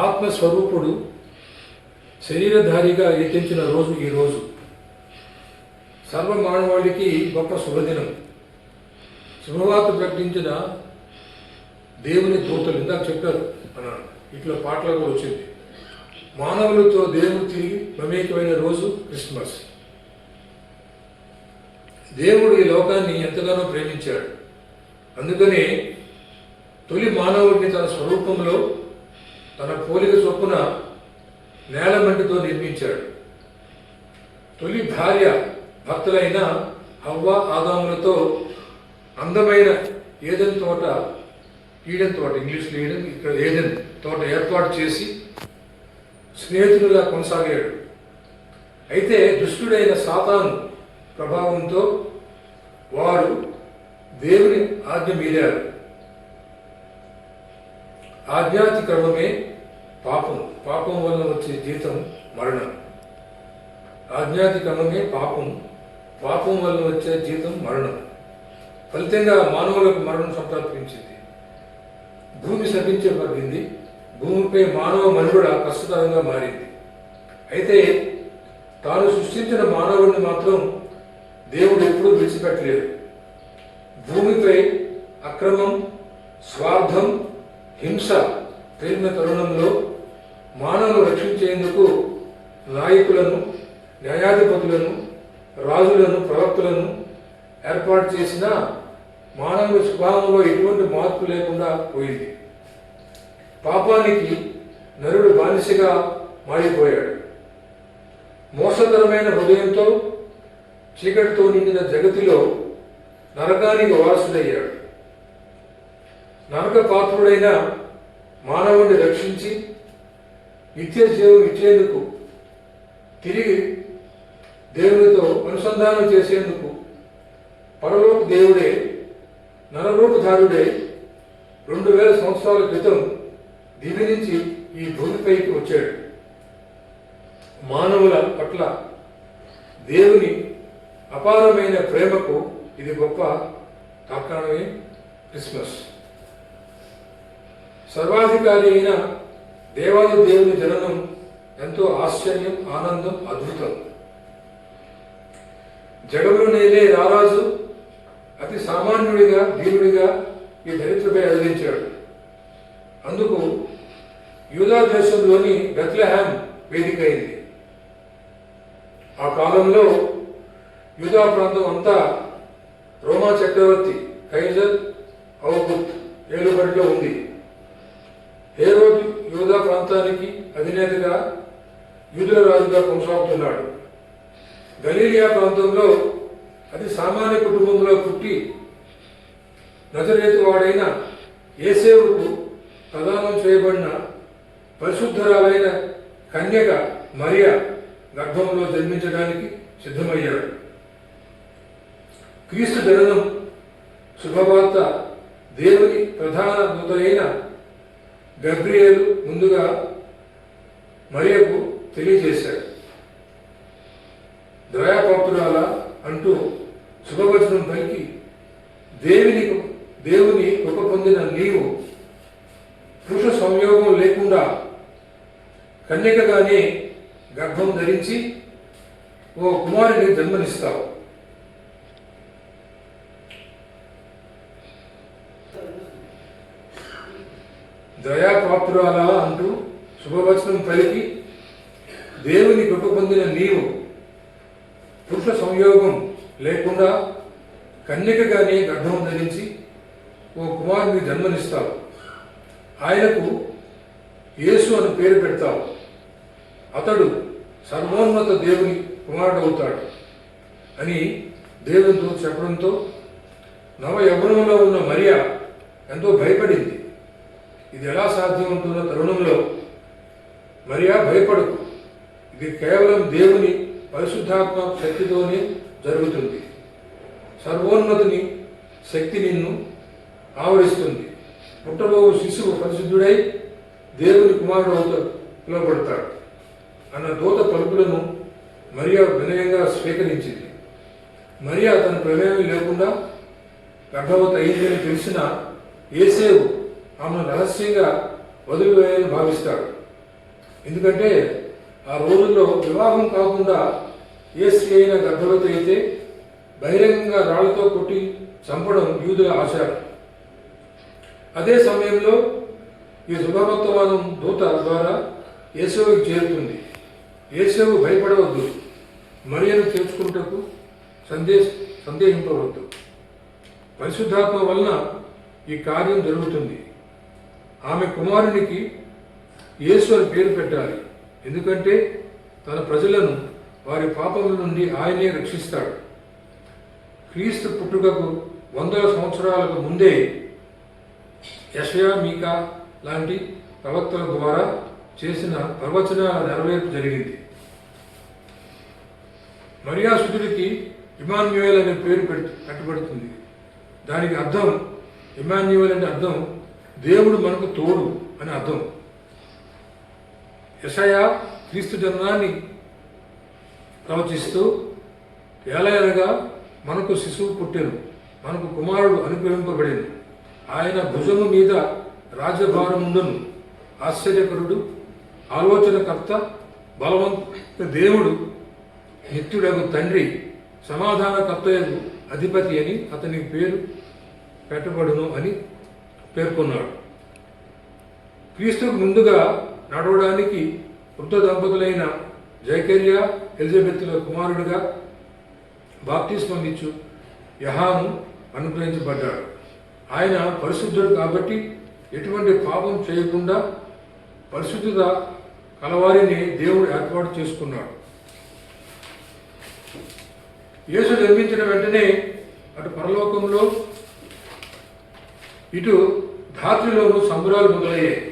[SPEAKER 1] ఆత్మస్వరూపుడు శరీరధారిగా ఎత్తించిన రోజు ఈ రోజు. సర్వమానవాళికి గొప్ప శుభదినం. శుభవార్త ప్రకటించిన దేవుని దూతలు, ఇందాక చెప్పారు అన్నాను, ఇట్లా పాటలో కూడా వచ్చింది. మానవులతో దేవుడు తిరిగి మమేకమైన రోజు క్రిస్మస్. దేవుడు ఈ లోకాన్ని ఎంతగానో ప్రేమించాడు. అందుకనే తొలి మానవుడిని తన స్వరూపంలో తన పోలిక చొప్పున నేలమంటితో నిర్మించాడు. తొలి భార్య భర్తలైన హవ్వ, ఆదాములతో అందమైన ఏదెన్ తోట, ఇంగ్లీష్లో ఈడెన్, ఇక్కడ ఏదెన్ తోట ఏర్పాటు చేసి స్నేహితులుగా కొనసాగాడు. అయితే దుష్టుడైన సాతాను ప్రభావంతో వారు దేవుని ఆజ్ఞ మీరారు. ఆజ్ఞాతిక్రమమే పాపం, పాపం వల్ల వచ్చే జీతం మరణం. ఆజ్ఞాతిక్రమమే పాపం, పాపం వల్ల వచ్చే జీతం మరణం. ఫలితంగా మానవులకు మరణం సంప్రాప్తించింది. భూమి శపించబడింది. భూమిపై మానవ మనుగడ కష్టతరంగా మారింది. అయితే తాను సృష్టించిన మానవుడిని మాత్రం దేవుడు ఎప్పుడూ విడిచిపెట్టలేదు. భూమిపై అక్రమం, స్వార్థం, హింస పెరిగిన తరుణంలో మానవులను రక్షించేందుకు నాయకులను, న్యాయాధిపతులను, రాజులను, ప్రవక్తలను ఏర్పాటు చేసిన మానవుని స్వభావంలో ఎటువంటి మార్పు లేకుండా పోయింది. పాపానికి నరుడు బానిసగా మారిపోయాడు. మోసకరమైన హృదయంతో చీకటితో నిండిన జగతిలో నరకానికి వారసుడయ్యాడు. నరక పాత్రుడైన మానవుడిని రక్షించి నిత్య జీవం ఇచ్చేందుకు, తిరిగి దేవునితో అనుసంధానం చేసేందుకు పరలోక దేవుడే, నరరూపధారుడే 2000 సంవత్సరాల క్రితం దివి నుంచి ఈ భూమిపైకి వచ్చాడు. మానవుల పట్ల దేవుని అపారమైన ప్రేమకు ఇది గొప్ప తార్కాణమే క్రిస్మస్. సర్వాధికారి అయిన దేవాది దేవుని జననం ఎంతో ఆశ్చర్యం, ఆనందం, అద్భుతం. జగములు నేలే రారాజు అతి సామాన్యుడిగా, దీనుడిగా ఈ దరిద్రపై అవతరించాడు. అందుకు యూదా దేశంలోని బెత్లెహేమ్ వేదిక అయింది. ఆ కాలంలో యూదా ప్రాంతం అంతా రోమా చక్రవర్తి కైజర్ ఔగుత్ ఏలుబడిలో ఉంది. హేరోదు యూదా ప్రాంతానికి అధినేతగా, యూదుల రాజుగా కొనసాగుతున్నాడు. గలీలియా ప్రాంతంలో అతి సామాన్య కుటుంబంలో పుట్టి నజరేతు వాడైన యేసేవుకు ప్రదానం చేయబడిన పరిశుద్ధరాలైన కన్యక మరియా గర్భంలో జన్మించడానికి సిద్ధమయ్యాడు. క్రీస్తు జననం శుభవార్త దేవుని ప్రధాన దూతైన గబ్రియేలు ముందుగా మరియకు తెలియజేశాడు. దయాపాత్రురాల అంటూ శుభవచనం పలికి దేవుని కృప పొందిన నీవు పురుష సంయోగం లేకుండా కన్యకగానే గర్భం ధరించి ఓ కుమారుని జన్మనిస్తావు. దయాపాత్రురాలా అంటూ శుభవచనం పలికి దేవుని కృప పొందిన నీవు పురుష సంయోగం లేకుండా కన్యకగానే గర్భం ధరించి ఓ కుమారుని జన్మనిస్తావు. ఆయనకు యేసు అని పేరు పెడతావు. అతడు సర్వోన్నత దేవుని కుమారుడు అవుతాడు అని దేవునితో చెప్పడంతో నవ యవ్వనంలో ఉన్న మరియా ఎంతో భయపడింది. ఇది ఎలా సాధ్యమవుతున్న తరుణంలో మరియా భయపడకు, ఇది కేవలం దేవుని పరిశుద్ధాత్మ శక్తితోనే జరుగుతుంది. సర్వోన్నతుని శక్తి నిన్ను ఆవరిస్తుంది. పుట్టబో శిశువు పరిశుద్ధుడై దేవుని కుమారుడు పిలువబడతాడు అన్న దూత పలుకులను మరియా వినయంగా స్వీకరించింది. మరియా తన ప్రమేయం లేకుండా గర్భవతి అయిందని తెలిసిన యేసేవు ఆమెను రహస్యంగా వదిలివేయాలని భావిస్తాడు. ఎందుకంటే ఆ రోజుల్లో వివాహం కాకుండా ఏ స్త్రీ అయినా గర్భవతి అయితే బహిరంగంగా రాళ్లతో కొట్టి చంపడం యూదుల ఆచారం. అదే సమయంలో ఈ శుభవర్తమానం దూత ద్వారా యేసేవుకి చేరుతుంది. యేసేవు భయపడవద్దు, మరియను చేర్చుకుంటకు సందేహింపవద్దు. పరిశుద్ధాత్మ వలన ఈ కార్యం జరుగుతుంది. ఆమె కుమారునికి యేసు అని పేరు పెట్టాలి, ఎందుకంటే తన ప్రజలను వారి పాపముల నుండి ఆయనే రక్షిస్తాడు. క్రీస్తు పుట్టుకకు 100 సంవత్సరాలకు ముందే యెషయా, మీకా లాంటి ప్రవక్తల ద్వారా చేసిన ప్రవచనాల నెరవేర్పు జరిగింది. మరియాసుతుడికి ఇమాన్యుయేల్ అనే పేరు పెట్టబడుతుంది. దానికి అర్థం, ఇమాన్యుయేల్ అంటే అర్థం దేవుడు మనకు తోడు అని అర్థం. యెషయా క్రీస్తు జన్మాన్ని ప్రవచిస్తూ ఏలయనగా మనకు శిశువు పుట్టెను, మనకు కుమారుడు అనుగ్రహింపబడెను, ఆయన భుజము మీద రాజ్యభారముండును, ఆశ్చర్యకరుడు, ఆలోచనకర్త, బలవంత దేవుడు, నిత్యుడగు తండ్రి, సమాధానకర్తయగు అధిపతి అని అతనికి పేరు పెట్టబడును అని పేర్కొన్నాడు. క్రీస్తుకు ముందుగా నడవడానికి వృద్ధ దంపతులైన జకర్య, ఎలిజబెత్తుల కుమారుడిగా బాప్తిస్మం ఇచ్చు యోహాను అనుగ్రహించబడ్డాడు. ఆయన పరిశుద్ధుడు కాబట్టి ఎటువంటి పాపం చేయకుండా పరిశుద్ధత కలవారిని దేవుడు ఏర్పాటు చేసుకున్నాడు. యేసు జన్మించిన వెంటనే అటు పరలోకంలో ఇటు ధాత్రిలోనూ సంబరాలు మొదలయ్యాయి.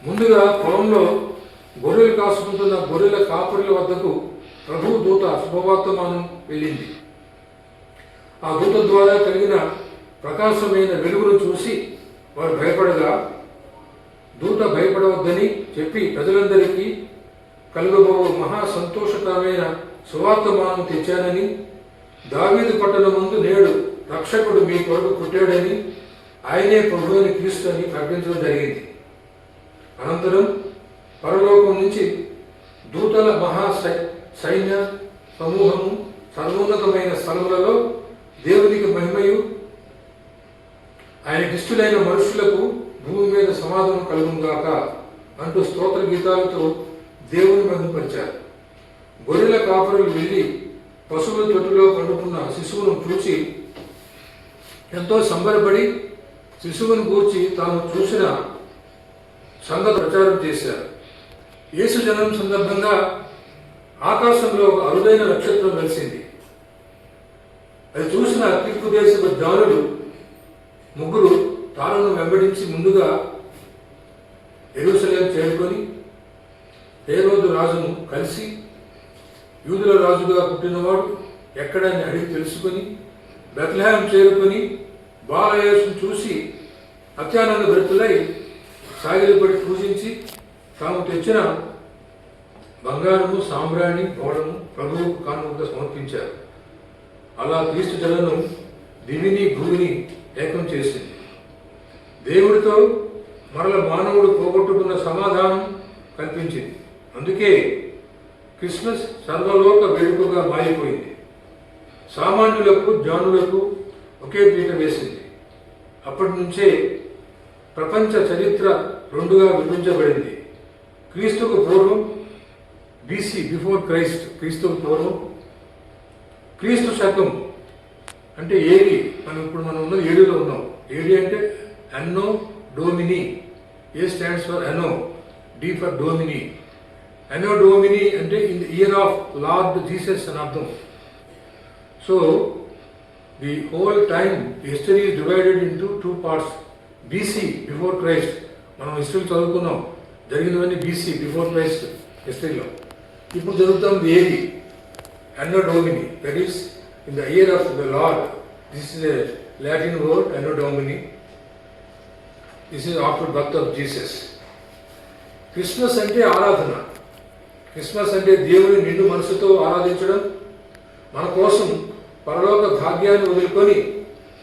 [SPEAKER 1] ముందుగా పొలంలో గొర్రెలు కాసుకుంటున్న గొర్రెల కాపరుల వద్దకు ప్రభు దూత శుభవర్తమానం వెళ్ళింది. ఆ దూత ద్వారా కలిగిన ప్రకాశమైన వెలుగును చూసి వారు భయపడగా, దూత భయపడవద్దని చెప్పి ప్రజలందరికీ కలుగబో మహా సంతోషకరమైన సువార్తమానం తెచ్చానని, దావీదు పట్టణమందు నేడు రక్షకుడు మీ కొరకు పుట్టాడని, ఆయనే ప్రభు అని క్రీస్తు అని ప్రకటించడం జరిగింది. అనంతరం పరలోకం నుంచి దూతల మహా సైన్య సమూహము సర్వోన్నతమైన స్థలములలో దేవునికి మహిమయు ఆయనకిష్టులైన మనుషులకు భూమి మీద సమాధానం కలుగుగాక అంటూ స్తోత్ర గీతాలతో దేవుని మహిమపరిచారు. గొర్రెల కాపరులు వెళ్ళి పశువుల తొట్టులో పండుకున్న శిశువును చూసి ఎంతో సంబరపడి శిశువును గూర్చి తాము చూసిన సంగతి ప్రచారం చేశారు. యేసు జన్మం సందర్భంగా ఆకాశంలో ఒక అరుదైన నక్షత్రం వెలిసింది. అది చూసిన తూర్పు దేశపు జ్ఞానులు ముగ్గురు తారను వెంబడించి ముందుగా యెరూషలేము చేరుకొని హేరోదు రాజును కలిసి, యూదుల రాజుగా పుట్టినవాడు ఎక్కడని అడిగి తెలుసుకొని బెత్లెహేము చేరుకొని బాలయేసును చూసి అత్యానంద భరితులై సాగిలపడి పూజించి తాము తెచ్చిన బంగారము సాంబ్రాణి గోడము ప్రభువుకు కానుకగా సమర్పించారు. అలా క్రీస్తు జననం దివిని భూమిని ఏకం చేసింది. దేవుడితో మరల మానవుడు పోగొట్టుకున్న సమాధానం కల్పించింది. అందుకే క్రిస్మస్ సర్వలోక వేడుకగా మారిపోయింది. సామాన్యులకు జ్ఞానులకు ఒకే పీట వేసింది. అప్పటి నుంచే ప్రపంచ చరిత్ర రెండుగా విభజించబడింది. క్రీస్తుకు పూర్వం బీసీ, బిఫోర్ క్రైస్ట్, క్రీస్తుకు పూర్వం. క్రీస్తు శకం అంటే ఏడి. మనం ఉన్నది ఏడులో ఉన్నాం. ఏడి అంటే అన్నో డోమిని. ఏ స్టాండ్స్ ఫర్ అనో, డి ఫర్ డోమిని. అనో డోమిని అంటే in the year of lord Jesus అని అర్థం. So the whole time history is divided into 2 parts. BC, before Christ. మనం హిస్టరీ చదువుకున్నాం, జరిగినవన్నీ బీసీ, బిఫోర్ క్రైస్ట్ హిస్టరీలో. ఇప్పుడు జరుగుతుంది ఏది, Anno Domini, that is in the year of the Lord. This is a Latin word, Anno Domini. This is after birth of Jesus. Christmas అంటే ఆరాధన. Christmas అంటే దేవుని నిండు మనసుతో ఆరాధించడం, మన కోసం పరలోక భాగ్యాన్ని వదులుకొని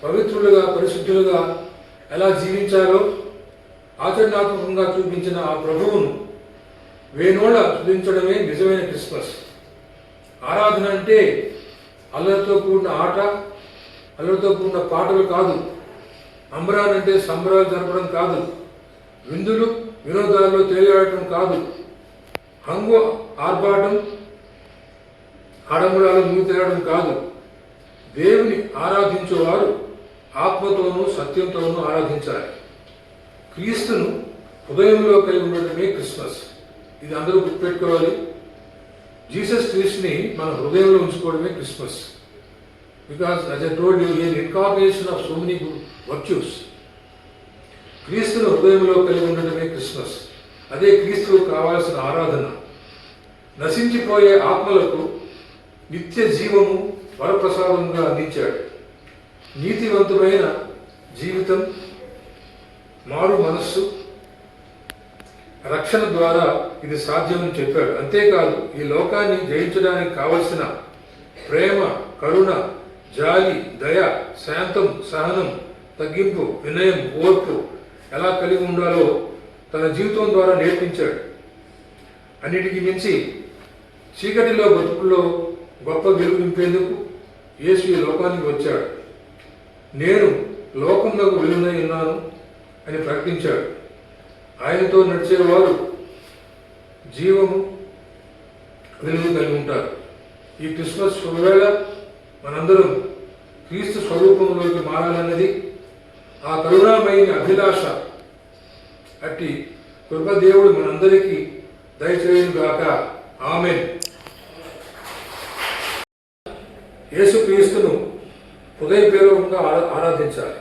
[SPEAKER 1] పవిత్రులుగా, పరిశుద్ధులుగా ఎలా జీవించాలో ఆచరణాత్మకంగా చూపించిన ఆ ప్రభువును వేణోళ్ళ స్తుతించడమే నిజమైన క్రిస్మస్. ఆరాధన అంటే అల్లరితో కూడిన ఆట, అల్లరితో కూడిన పాటలు కాదు. అంబరాన్ అంటే సంబరాలు జరపడం కాదు. విందులు వినోదాల్లో తేలియాడటం కాదు. హంగు ఆర్భాటం ఆడంబరాలు మునితేయడం కాదు. దేవుని ఆరాధించేవారు ఆత్మతోనూ సత్యంతోనూ ఆరాధించాలి. క్రీస్తును హృదయంలో కలిగి ఉండటమే క్రిస్మస్. ఇది అందరూ గుర్తుపెట్టుకోవాలి. జీసస్ క్రీస్తుని మన హృదయంలో ఉంచుకోవడమే Christmas. Because as I told you, is incorporation of so many virtues. క్రీస్తును హృదయంలో కలిగి ఉండటమే క్రిస్మస్. అదే క్రీస్తుకు కావాల్సిన ఆరాధన. నశించిపోయే ఆత్మలకు నిత్య జీవము వరప్రసాదంగా అందించాడు. నీతివంతమైన జీవితం, మారు మనస్సు, రక్షణ ద్వారా ఇది సాధ్యమని చెప్పాడు. అంతేకాదు, ఈ లోకాన్ని జయించడానికి కావలసిన ప్రేమ, కరుణ, జాలి, దయ, శాంతం, సహనం, తగ్గింపు, వినయం, ఓర్పు ఎలా కలిగి ఉండాలో తన జీవితం ద్వారా నేర్పించాడు. అన్నిటికీ మించి చీకటిలో బతుకుల్లో గొప్ప వెలుగు నింపేందుకు యేసు ఈ లోకానికి వచ్చాడు. నేను లోకంలో వెలుగునై ఉన్నాను అని ప్రకటించాడు. ఆయనతో నడిచేవారు జీవము, వెలుగు కలిగి ఉంటారు. ఈ క్రిస్మస్ శుభవేళ మనందరం క్రీస్తు స్వరూపంలోకి మారాలన్నది ఆ కరుణామయిన అభిలాష. అట్టి కృపదేవుడు మనందరికీ దయచేయుగాక. ఆమేన్. యేసుక్రీస్తును హృదయపూర్వకంగా ఆరాధించాలి.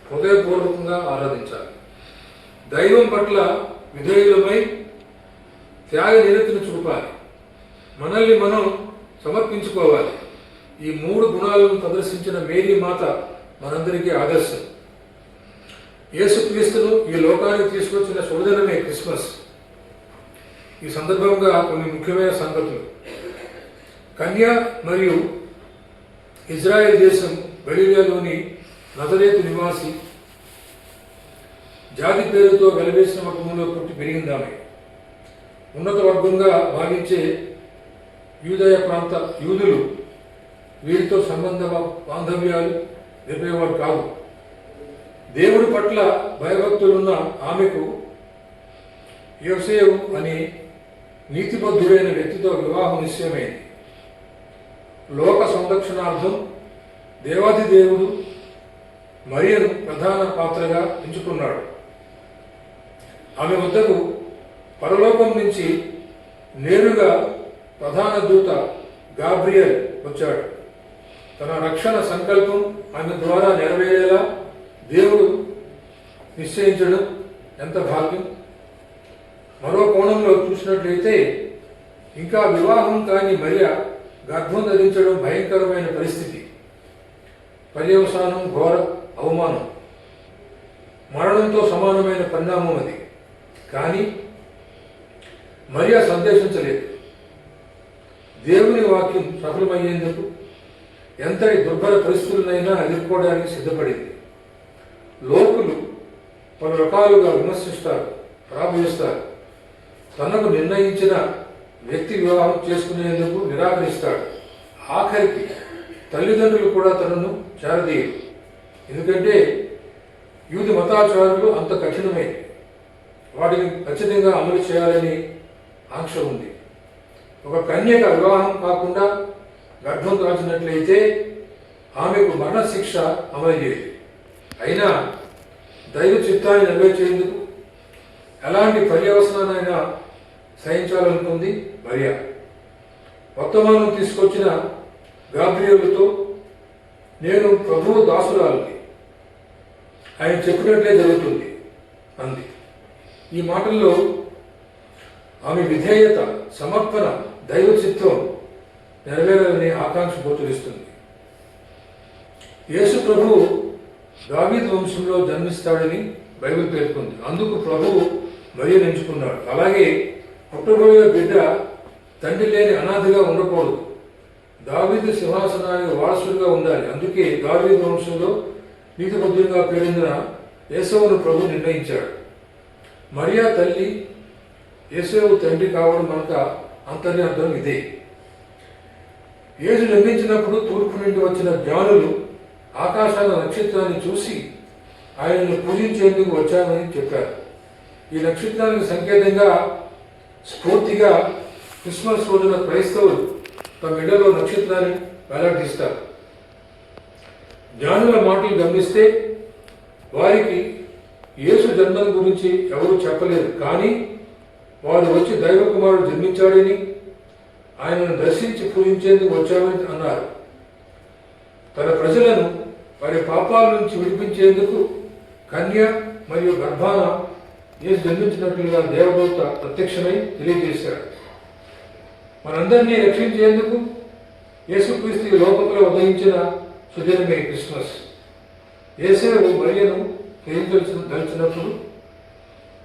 [SPEAKER 1] హృదయపూర్వకంగా ఆరాధించాలి. దైవం పట్ల విధేయులమై త్యాగ నిరతిని చూపాలి. మనల్ని మనం సమర్పించుకోవాలి. ఈ 3 గుణాలను ప్రదర్శించిన మేరీ మాత మనందరికీ ఆదర్శం. యేసుక్రీస్తును ఈ లోకానికి తీసుకొచ్చిన శుభదినమే క్రిస్మస్. ఈ సందర్భంగా కొన్ని ముఖ్యమైన సంగతులు. కన్యా మరియు ఇజ్రాయెల్ దేశం గలిలియాలోని నజరేతు నివాసి, జాతి పేరుతో వెలవేసిన కుటుంబంలో పుట్టి పెరిగిందామె. ఉన్నత వర్గంగా భావించే యూదయ ప్రాంత యూదులు వీరితో సంబంధ బాంధవ్యాలు నిలిపేవారు కాదు. దేవుడి పట్ల భయభక్తులున్న ఆమెకు యోసేపు అనే నీతిబద్ధుడైన వ్యక్తితో వివాహం నిశ్చయమైంది. లోక సంరక్షణార్థం దేవాది దేవుడు మరియను ప్రధాన పాత్రగా ఎంచుకున్నాడు. ఆమె వద్దకు పరలోకం నుంచి నేరుగా ప్రధాన దూత గాబ్రియల్ వచ్చాడు. తన రక్షణ సంకల్పం ఆమె ద్వారా నెరవేరేలా దేవుడు నిశ్చయించడం ఎంత భాగ్యం. మరో కోణంలో చూసినట్లయితే ఇంకా వివాహం కాని మరియ గర్భం ధరించడం భయంకరమైన పరిస్థితి. పర్యవసానం ఘోర అవమానం, మరణంతో సమానమైన పరిణామం అది. కానీ మరియా సందేశించలేదు. దేవుని వాక్యం సఫలమయ్యేందుకు ఎంతటి దుర్భర పరిస్థితులనైనా ఎదుర్కోవడానికి సిద్ధపడింది. లోకులు పలు రకాలుగా విమర్శిస్తారు, ప్రార్థిస్తారు. తనకు నిర్ణయించిన వ్యక్తి వివాహం చేసుకునేందుకు నిరాకరిస్తాడు. ఆఖరికి తల్లిదండ్రులు కూడా తనను చేరదీయరు. ఎందుకంటే యూదు మతాచారులు అంత కఠినమైనవి. వాటిని ఖచ్చితంగా అమలు చేయాలని ఆంక్ష ఉంది. ఒక కన్యక వివాహం కాకుండా గర్భం దాల్చినట్లయితే ఆమెకు మరణశిక్ష అమలయ్యేది. అయినా దైవ చిత్తాన్ని నెరవేర్చేందుకు ఎలాంటి పర్యవసనాన్నైనా సహించాలనుకుంది మరియా. వర్తమానం తీసుకొచ్చిన గాబ్రియేలుతో, నేను ప్రభువు దాసురాలిని, ఆయన చెప్పినట్లే జరుగుతుంది అంది. ఈ మాటల్లో ఆమె విధేయత, సమర్పణ, దైవ చిత్తం నెరవేరాలని ఆకాంక్ష గోచరిస్తుంది. యేసు ప్రభువు దావీదు వంశంలో జన్మిస్తాడని బైబిల్ పేర్కొంది. అందుకు ప్రభువు మరియను ఎంచుకున్నాడు. అలాగే పుట్టబోయే బిడ్డ తండ్రి లేని అనాథగా ఉండకూడదు. దావీదు సింహాసనానికి వారసుడిగా ఉండాలి. అందుకే దావీదు వంశంలో నీతిమంతుడిగా పేరొందిన యేసవును ప్రభు నిర్ణయించాడు. మరియా తల్లి, యేసవు తండ్రి కావడం మనకు అంతర్యార్థం ఇదే. యేసు జన్మించినప్పుడు తూర్పు నుండి వచ్చిన జ్ఞానులు ఆకాశాల నక్షత్రాన్ని చూసి ఆయనను పూజించేందుకు వచ్చామని చెప్పారు. ఈ నక్షత్రానికి సంకేతంగా, స్ఫూర్తిగా క్రిస్మస్ రోజున క్రైస్తవులు తమ ఇళ్లలో నక్షత్రాన్ని వేలాడదీస్తారు. జ్ఞానుల మాటలు గమనిస్తే వారికి యేసు జన్మం గురించి ఎవరూ చెప్పలేదు. కానీ వారు వచ్చి దైవ కుమారుడు జన్మించాడని, ఆయనను దర్శించి పూజించేందుకు వచ్చామని అన్నారు. తన ప్రజలను వారి పాపాల నుంచి విడిపించేందుకు కన్య మరియు గర్భాన యేసు జన్మించినట్లుగా దేవదూత ప్రత్యక్షమై తెలియజేశాడు. మనందరినీ రక్షించేందుకు యేసుక్రీస్తు ఈ లోకంలో ఉదయించిన సుదినమే క్రిస్మస్. యేసేవు మరియను తెలియదలిచినప్పుడు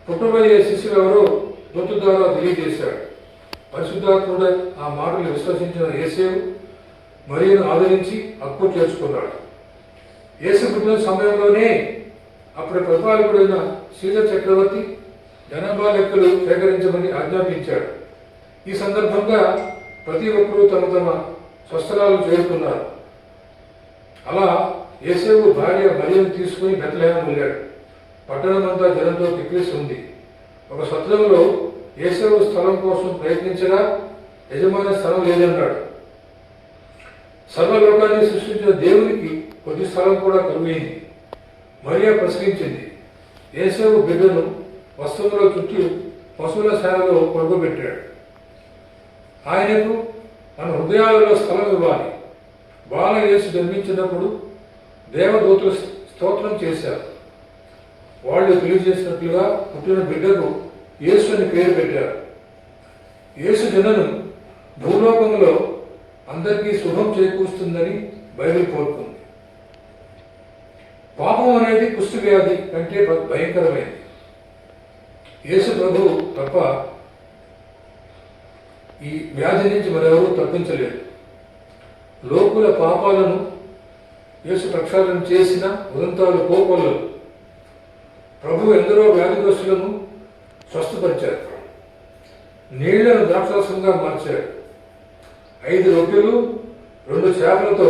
[SPEAKER 1] పుట్టబోయే శిశువు ఎవరో దూత ద్వారా తెలియజేశాడు. పరిశుద్ధాత్ముడు ఆ మాటలు విశ్వసించిన యేసేవు మరియను ఆదరించి హక్కు చేర్చుకున్నాడు. యేసు పుట్టిన సమయంలోనే అప్పుడు పరిపాలకుడైన సీజర్ చక్రవర్తి జనాభా లెక్కలు సేకరించమని ఆజ్ఞాపించాడు. ఈ సందర్భంగా ప్రతి ఒక్కరూ తమ తమ స్వస్థలాలు చేరుకున్నారు. అలా యేసేవు భార్య మరియను తీసుకుని బెత్లెహేము వెళ్ళాడు. పట్టణమంతా జనంతో కిక్కిరిసి ఉంది. ఒక సత్రంలో యేసేవు స్థలం కోసం ప్రయత్నించగా యజమాని స్థలం లేదన్నాడు. సర్వలోకాన్ని సృష్టించిన దేవునికి కొద్ది స్థలం కూడా కరువైంది. మరియా ప్రశ్నించింది. యేసేవు బిడ్డను వస్త్రముల చుట్టూ పశువుల శాలలో పడుకోబెట్టాడు. ఆయనకు మన హృదయాలలో స్థలం ఇవ్వాలి. బాల యేసు జన్మించినప్పుడు దేవదూతలు స్తోత్రం చేశారు. వాళ్ళు తెలియజేసినట్లుగా పుట్టిన బిడ్డకు యేసు అని పేరు పెట్టారు. యేసు జననం భూలోకంలో అందరికీ శుభం చేకూరుస్తుందని బైబిల్ కోరుకుంది. పాపం అనేది కుష్టు వ్యాధి కంటే భయంకరమైనది. యేసు ప్రభు తప్ప ఈ వ్యాధి నుంచి మరెవరూ తప్పించలేదు. లోకుల పాపాలను యేసు ప్రక్షాళన చేసిన ఉదంతాలు కోకొల్లలు. ప్రభు ఎందరో వ్యాధిగ్రస్తులను స్వస్థపరిచారు. నీళ్లను ద్రాక్షరసంగా మార్చాడు. 5 రొట్టెలు 2 చేపలతో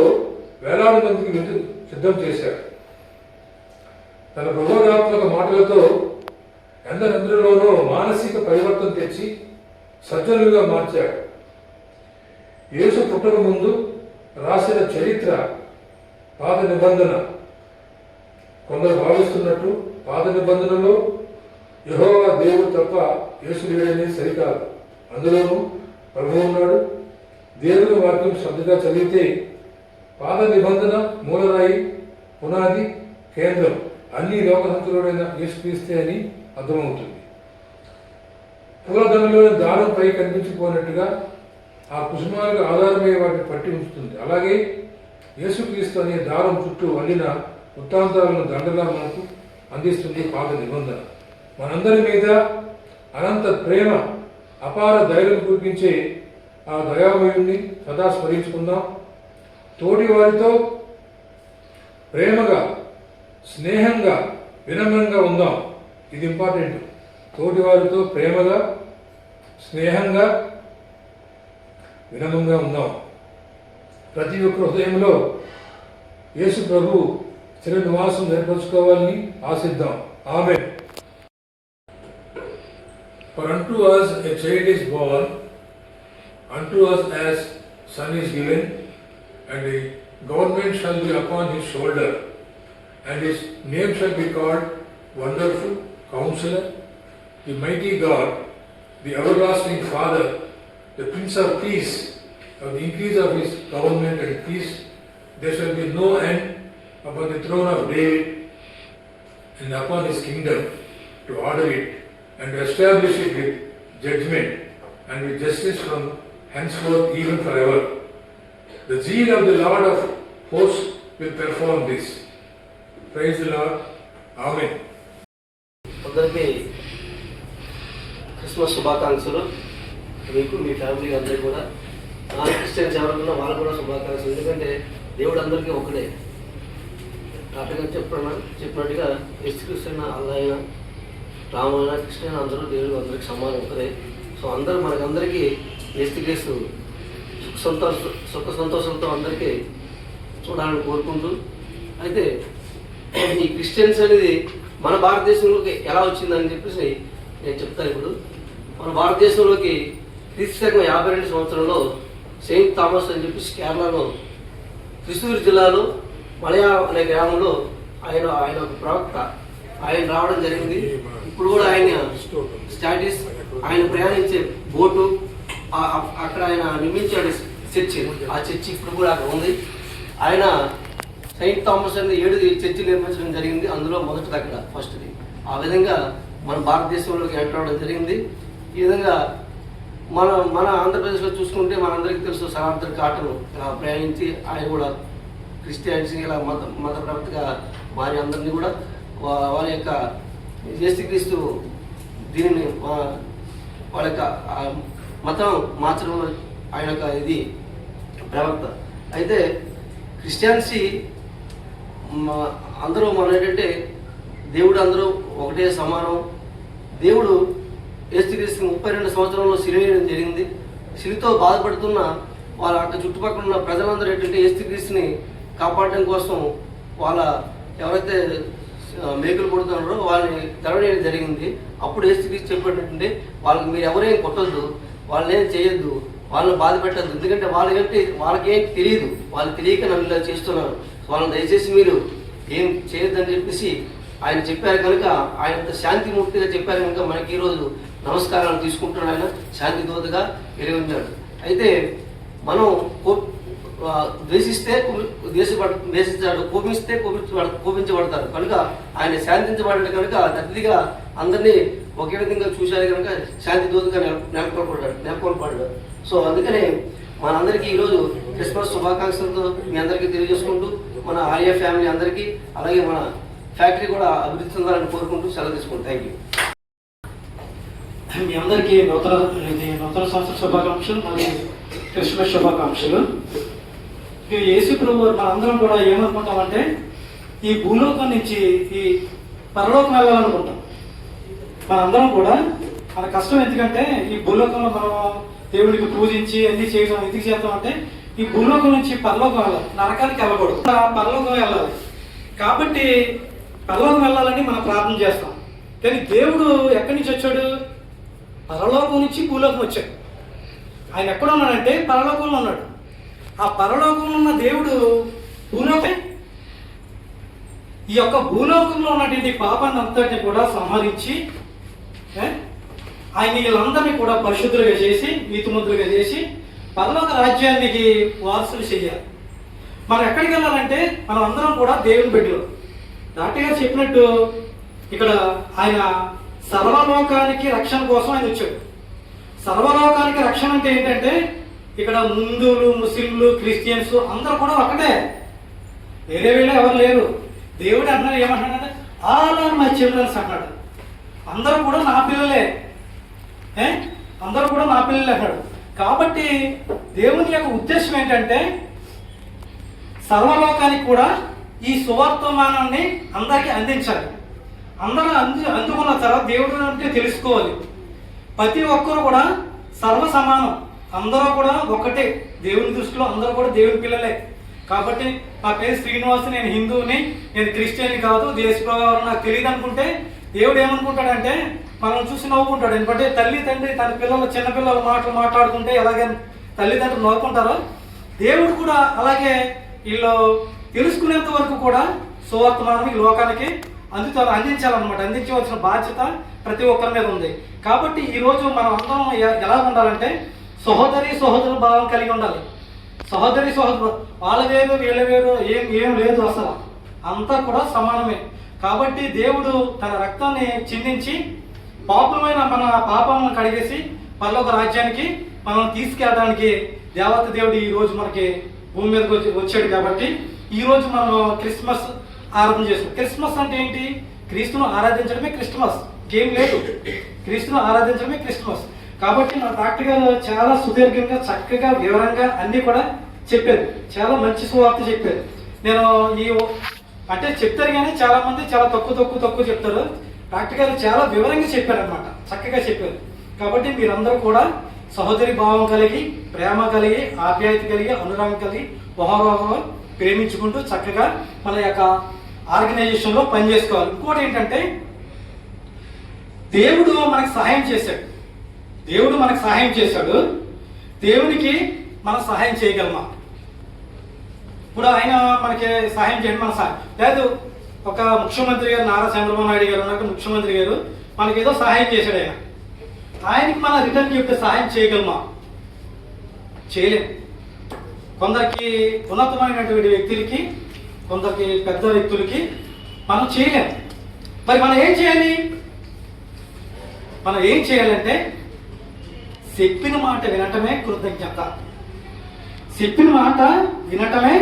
[SPEAKER 1] వేలాది మందికి విందు సిద్ధం చేశాడు. తన ప్రబోధాత్మక మాటలతో ఎందరెందరిలోనో మానసిక పరివర్తన తెచ్చి సజ్జనులుగా మార్చాడు. యేసు పుట్టక ముందు రాసిన చరిత్ర పాత నిబంధన. కొందరు భావిస్తున్నట్టు పాత నిబంధనలో యెహోవా దేవుడు తప్ప యేసు లేడని సరికాదు. అందులోనూ ప్రభువు ఉన్నాడు. దేవుని వాక్యం శ్రద్ధగా చదివితే పాత నిబంధన మూలరాయి, పునాది, కేంద్రం అన్ని లోకసంతుడైన యేసుక్రీస్తే అని అర్థమవుతుంది. పూలదండలోని దారం పై కనిపించిపోయినట్టుగా ఆ కుసుమాలకు ఆధారమయ్యే వాటిని పట్టి ఉంచుతుంది. అలాగే యేసుక్రీస్తు అనే దారం చుట్టూ అల్లిన వృత్తాంతాలను దండగా మనకు అందిస్తుంది పాత నిబంధన. మనందరి మీద అనంత ప్రేమ, అపార ధైర్యం కురిపించే ఆ దయామయుణ్ణి సదా స్మరించుకుందాం. తోటి వారితో ప్రేమగా, స్నేహంగా, వినమ్రంగా ఉందాం. ఇది ఇంపార్టెంట్. తోటి వారితో ప్రేమగా, స్నేహంగా, వినమ్రంగా ఉందాం. ప్రతి ఒక్క హృదయంలో యేసు ప్రభు స్థిర నివాసం ఏర్పరచుకోవాలని ఆశిద్దాం. ఆమేన్. For unto us a child is born, unto us as son is given, and a government shall be upon his shoulder, and his name shall be called Wonderful Counselor, the Mighty God, the Everlasting Father, the Prince of Peace. Of the increase of his government and peace, there shall be no end upon the throne of David and upon his kingdom, to order it and to establish it with judgment and with justice from henceforth even forever. The zeal of the Lord of hosts will perform this. Praise the Lord. Amen.
[SPEAKER 9] అందరికీ Christmas శుభాకాంక్షలు. మీకు మీ family అందరికీ కూడా, non Christians ఎవరున్నా వాళ్ళకు కూడా శుభాకాంక్షలు. ఎందుకంటే దేవుడు అందరికీ ఒకడే. డాక్టర్ గారు చెప్పినట్టుగా యేసుక్రీస్తు అల్లైనా రామైన కృష్ణ అందరూ దేవుడు అందరికీ సమానం ఒకదే. సో అందరూ మనకందరికీ యేసుక్రీస్తు సుఖ సంతోషంతో అందరికీ చూడాలని కోరుకుంటూ, అయితే ఈ క్రిస్టియన్స్ అనేది మన భారతదేశంలోకి ఎలా వచ్చిందని చెప్పేసి నేను చెప్తాను. ఇప్పుడు మన భారతదేశంలోకి క్రీస్తు 52 సంవత్సరంలో సెయింట్ థామస్ అని చెప్పేసి కేరళలో త్రిశూర్ జిల్లాలో మలయాళం అనే గ్రామంలో ఆయన ఒక ప్రవక్త, ఆయన రావడం జరిగింది. ఇప్పుడు కూడా ఆయన స్టాటిస్, ఆయన ప్రయాణించే బోటు, అక్కడ ఆయన నిర్మించాడు చర్చి. ఆ చర్చి ఇప్పుడు కూడా అక్కడ ఉంది. ఆయన సెయింట్ థామస్ అనేది 7 చర్చిలు నిర్మించడం జరిగింది. అందులో మొదటిది అక్కడ ఫస్ట్ది. ఆ విధంగా మన భారతదేశంలోకి ఎంటర్ అవ్వడం జరిగింది. ఈ విధంగా మన ఆంధ్రప్రదేశ్లో చూసుకుంటే మనందరికీ తెలుసు, సనాతన కాటన్ ప్రయాణించి ఆయన కూడా క్రిస్టియానిటీ ఇలా మత ప్రవక్తగా వారి అందరినీ కూడా వారి యొక్క యేసుక్రీస్తు దీనిని వాళ్ళ యొక్క మతం మార్చడంలో ఆయన యొక్క ఇది ప్రవక్త. అయితే క్రిస్టియానిటీ అందరూ మనం ఏంటంటే దేవుడు అందరూ ఒకటే సమానం. దేవుడు యేసుక్రీస్తు 32 సంవత్సరంలో సిలువేయడం జరిగింది. సిలువతో బాధపడుతున్న వాళ్ళ అక్కడ చుట్టుపక్కల ఉన్న ప్రజలందరూ ఏంటంటే యేసుక్రీస్తుని కాపాడడం కోసం వాళ్ళ ఎవరైతే మేకులు కొడుతున్నారో వాళ్ళని తరవేయడం జరిగింది. అప్పుడు యేసుక్రీస్తు చెప్పేటంటే వాళ్ళకి మీరు ఎవరేం కొట్టద్దు, వాళ్ళని ఏం చేయొద్దు, వాళ్ళని బాధ పెట్టద్దు, ఎందుకంటే వాళ్ళకేం తెలియదు, వాళ్ళు తెలియక నన్ను ఇలా చేస్తున్నారు, వాళ్ళని దయచేసి మీరు ఏం చేయొద్దని చెప్పేసి ఆయన చెప్పారు. కనుక ఆయన శాంతిమూర్తిగా చెప్పారు కనుక మనకి ఈరోజు నమస్కారాలు తీసుకుంటున్నాడు. ఆయన శాంతి దూతగా వెలుగొందాడు. అయితే మనం ద్వేషిస్తే ద్వేషించాడు, కోపిస్తే కోపించబడతారు. కనుక ఆయన శాంతించబడ్డాడు కనుక అతిథిగా అందరినీ ఒకే విధంగా చూశారు కనుక శాంతి దూతగా నెలకొల్పడ్డాడు. సో అందుకనే మనందరికీ ఈరోజు క్రిస్మస్ శుభాకాంక్షలతో మీ అందరికీ తెలియజేసుకుంటూ, మన ఆర్య ఫ్యామిలీ అందరికీ, అలాగే మన ఫ్యాక్టరీ కూడా అభివృద్ధి చెందాలని కోరుకుంటూ సెలవు తీసుకుంటాం. Thank you.
[SPEAKER 2] మీ అందరికీ నూతన సంవత్సర శుభాకాంక్షలు మరియు క్రిస్మస్ శుభాకాంక్షలు. యేసు ప్రభు మనందరం కూడా ఏమనుకుంటామంటే ఈ భూలోకం నుంచి ఈ పరలోకం వెళ్ళాలనుకుంటాం. మనందరం కూడా మన కష్టం ఎందుకంటే ఈ భూలోకంలో మనం దేవుడికి పూజించి అన్ని చేయడం ఎందుకు చేస్తామంటే ఈ భూలోకం నుంచి పరలోకం వెళ్ళాలి, నరకానికి వెళ్ళకూడదు, పరలోకం వెళ్ళాలి. కాబట్టి పరలోకం వెళ్ళాలని మనం ప్రార్థన చేస్తాం. కానీ దేవుడు ఎక్కడి నుంచి వచ్చాడు? పరలోకం నుంచి భూలోకం వచ్చాడు. ఆయన ఎక్కడ ఉన్నాడంటే పరలోకంలో ఉన్నాడు. ఆ పరలోకంలో ఉన్న దేవుడు భూలోకం, ఈ యొక్క భూలోకంలో ఉన్నటువంటి పాపాన్ని అంతటిని కూడా సంహరించి ఆయన వీళ్ళందరినీ కూడా పరిశుద్ధులుగా చేసి నీతిమంతులుగా చేసి పరలోక రాజ్యానికి వారసులు చేయాలి. మనం ఎక్కడికి వెళ్ళాలంటే మనం అందరం కూడా దేవుని బిడ్డలు. డాక్టర్ గారు చెప్పినట్టు ఇక్కడ ఆయన సర్వలోకానికి రక్షణ కోసం ఆయన వచ్చాడు. సర్వలోకానికి రక్షణ అంటే ఏంటంటే ఇక్కడ హిందువులు, ముస్లింలు, క్రిస్టియన్స్ అందరూ కూడా ఒకటే, వేరే వేరే ఎవరు లేరు. దేవుడు అన్నాడు, ఏమంటున్నాడంటే ఆల్ ఆర్ మై చిల్డ్రన్స్ అన్నాడు. అందరూ కూడా నా పిల్లలే, అందరూ కూడా నా పిల్లలే అన్నాడు. కాబట్టి దేవుని యొక్క ఉద్దేశం ఏంటంటే సర్వలోకానికి కూడా ఈ సువార్తమానాన్ని అందరికీ అందించాలి. అందరూ అందుకున్న తర్వాత దేవుడు అంటే తెలుసుకోవాలి. ప్రతి ఒక్కరు కూడా సర్వ సమానం, అందరూ కూడా ఒకటే దేవుని దృష్టిలో, అందరూ కూడా దేవుని పిల్లలే. కాబట్టి నా పేరు శ్రీనివాస్, నేను హిందువుని, నేను క్రిస్టియన్ని కాదు, దేశ ప్రభావం నాకు తెలియదు అనుకుంటే దేవుడు ఏమనుకుంటాడంటే మనం చూసి నవ్వుకుంటాడు. ఎందుకంటే తల్లి తండ్రి తన పిల్లలు చిన్నపిల్లల మాటలు మాట్లాడుకుంటే ఎలాగే తల్లిదండ్రులు నవ్వుకుంటారో దేవుడు కూడా అలాగే వీళ్ళు తెలుసుకునేంత వరకు కూడా సువార్తమానం ఈ లోకానికి అందించాలన్నమాట. అందించవలసిన బాధ్యత ప్రతి ఒక్కరి మీద ఉంది. కాబట్టి ఈరోజు మనం అందరం ఎలా ఉండాలంటే సహోదరుల భావం కలిగి ఉండాలి. సహోదరులు వాళ్ళ వేరు వీళ్ళ వేరు ఏం లేదు, అసలు అంతా కూడా సమానమే. కాబట్టి దేవుడు తన రక్తాన్ని చిందించి పాపమైన మన పాపాలను కడిగేసి పరలోక రాజ్యానికి మనం తీసుకెళ్ళడానికి దేవత దేవుడు ఈ రోజు మనకి భూమి మీదకి వచ్చాడు. కాబట్టి ఈ రోజు మనం క్రిస్మస్ ఆరాధన చేస్తాం. క్రిస్మస్ అంటే ఏంటి? క్రీస్తును ఆరాధించడమే క్రిస్మస్, ఇంకేం లేదు. క్రీస్తును ఆరాధించడమే క్రిస్మస్. కాబట్టి మన డాక్టర్ గారు చాలా సుదీర్ఘంగా చక్కగా వివరంగా అన్ని కూడా చెప్పారు. చాలా మంచి సువార్త చెప్పారు. నేను అంటే చెప్తారు కానీ చాలా మంది చాలా తక్కువ చెప్తారు. డాక్టర్ గారు చాలా వివరంగా చెప్పారనమాట, చక్కగా చెప్పారు. కాబట్టి మీరందరూ కూడా సహోదరి భావం కలిగి, ప్రేమ కలిగి, ఆప్యాయత కలిగి, అనురాగం కలిగి, ఒకరొకరు ప్రేమించుకుంటూ చక్కగా మన యొక్క ఆర్గనైజేషన్లో పనిచేసుకోవాలి. ఇంకోటి ఏంటంటే దేవుడు మనకు సహాయం చేశాడు. దేవునికి మనం సహాయం చేయగలమా? ఇప్పుడు ఆయన మనకి సహాయం చేయండి, మన సహాయం లేదు. ఒక ముఖ్యమంత్రి గారు నారా చంద్రబాబు నాయుడు గారు ఉన్నట్టు ముఖ్యమంత్రి గారు మనకి ఏదో సహాయం చేశాడు. ఆయనకి మన రిటర్న్ గిఫ్ట్ సహాయం చేయగలమా? చేయలేము. కొందరికి ఉన్నతమైనటువంటి వ్యక్తులకి, కొందరికి పెద్ద వ్యక్తులకి మనం చేయలేము. మరి మనం ఏం చేయాలి? మనం ఏం చేయాలంటే చెప్పిన మాట వినటమే కృతజ్ఞత. చెప్పిన మాట వినటమే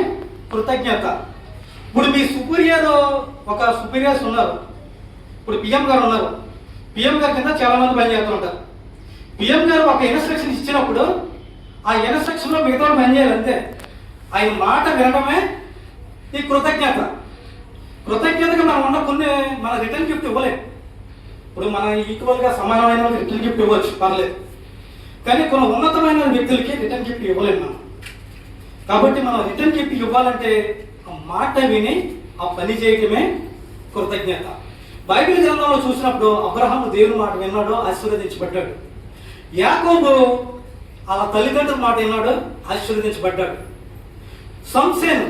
[SPEAKER 2] కృతజ్ఞత. ఇప్పుడు మీ సుపీరియర్స్ ఉన్నారు. ఇప్పుడు పిఎం గారు ఉన్నారు. పిఎం గారి కింద చాలా మంది పనిచేస్తూ ఉంటారు. పిఎం గారు ఒక ఇన్స్ట్రక్షన్ ఇచ్చినప్పుడు ఆ ఇన్స్ట్రక్షన్లో మిగతా పని చేయాలి అంతే. ఆయన మాట వినడమే ఈ కృతజ్ఞత. కృతజ్ఞతగా మనం ఉన్న కొన్ని మన రిటర్న్ గిఫ్ట్ ఇవ్వలేము. ఇప్పుడు మన ఈక్వల్గా సమానమైన రిటర్న్ గిఫ్ట్ ఇవ్వచ్చు, పర్లేదు. కానీ కొన్ని ఉన్నతమైన వ్యక్తులకి రిటర్న్ గిఫ్ట్ ఇవ్వలేము మనం. కాబట్టి మనం రిటర్న్ గిఫ్ట్ ఇవ్వాలంటే ఆ మాట విని ఆ పని చేయటమే కృతజ్ఞత. బైబిల్ గ్రంథంలో చూసినప్పుడు అబ్రహాము దేవుని మాట విన్నాడు, ఆశీర్వదించబడ్డాడు. యాకోబు అలా తల్లిదండ్రుల మాట విన్నాడు, ఆశీర్వదించబడ్డాడు. సంసేన్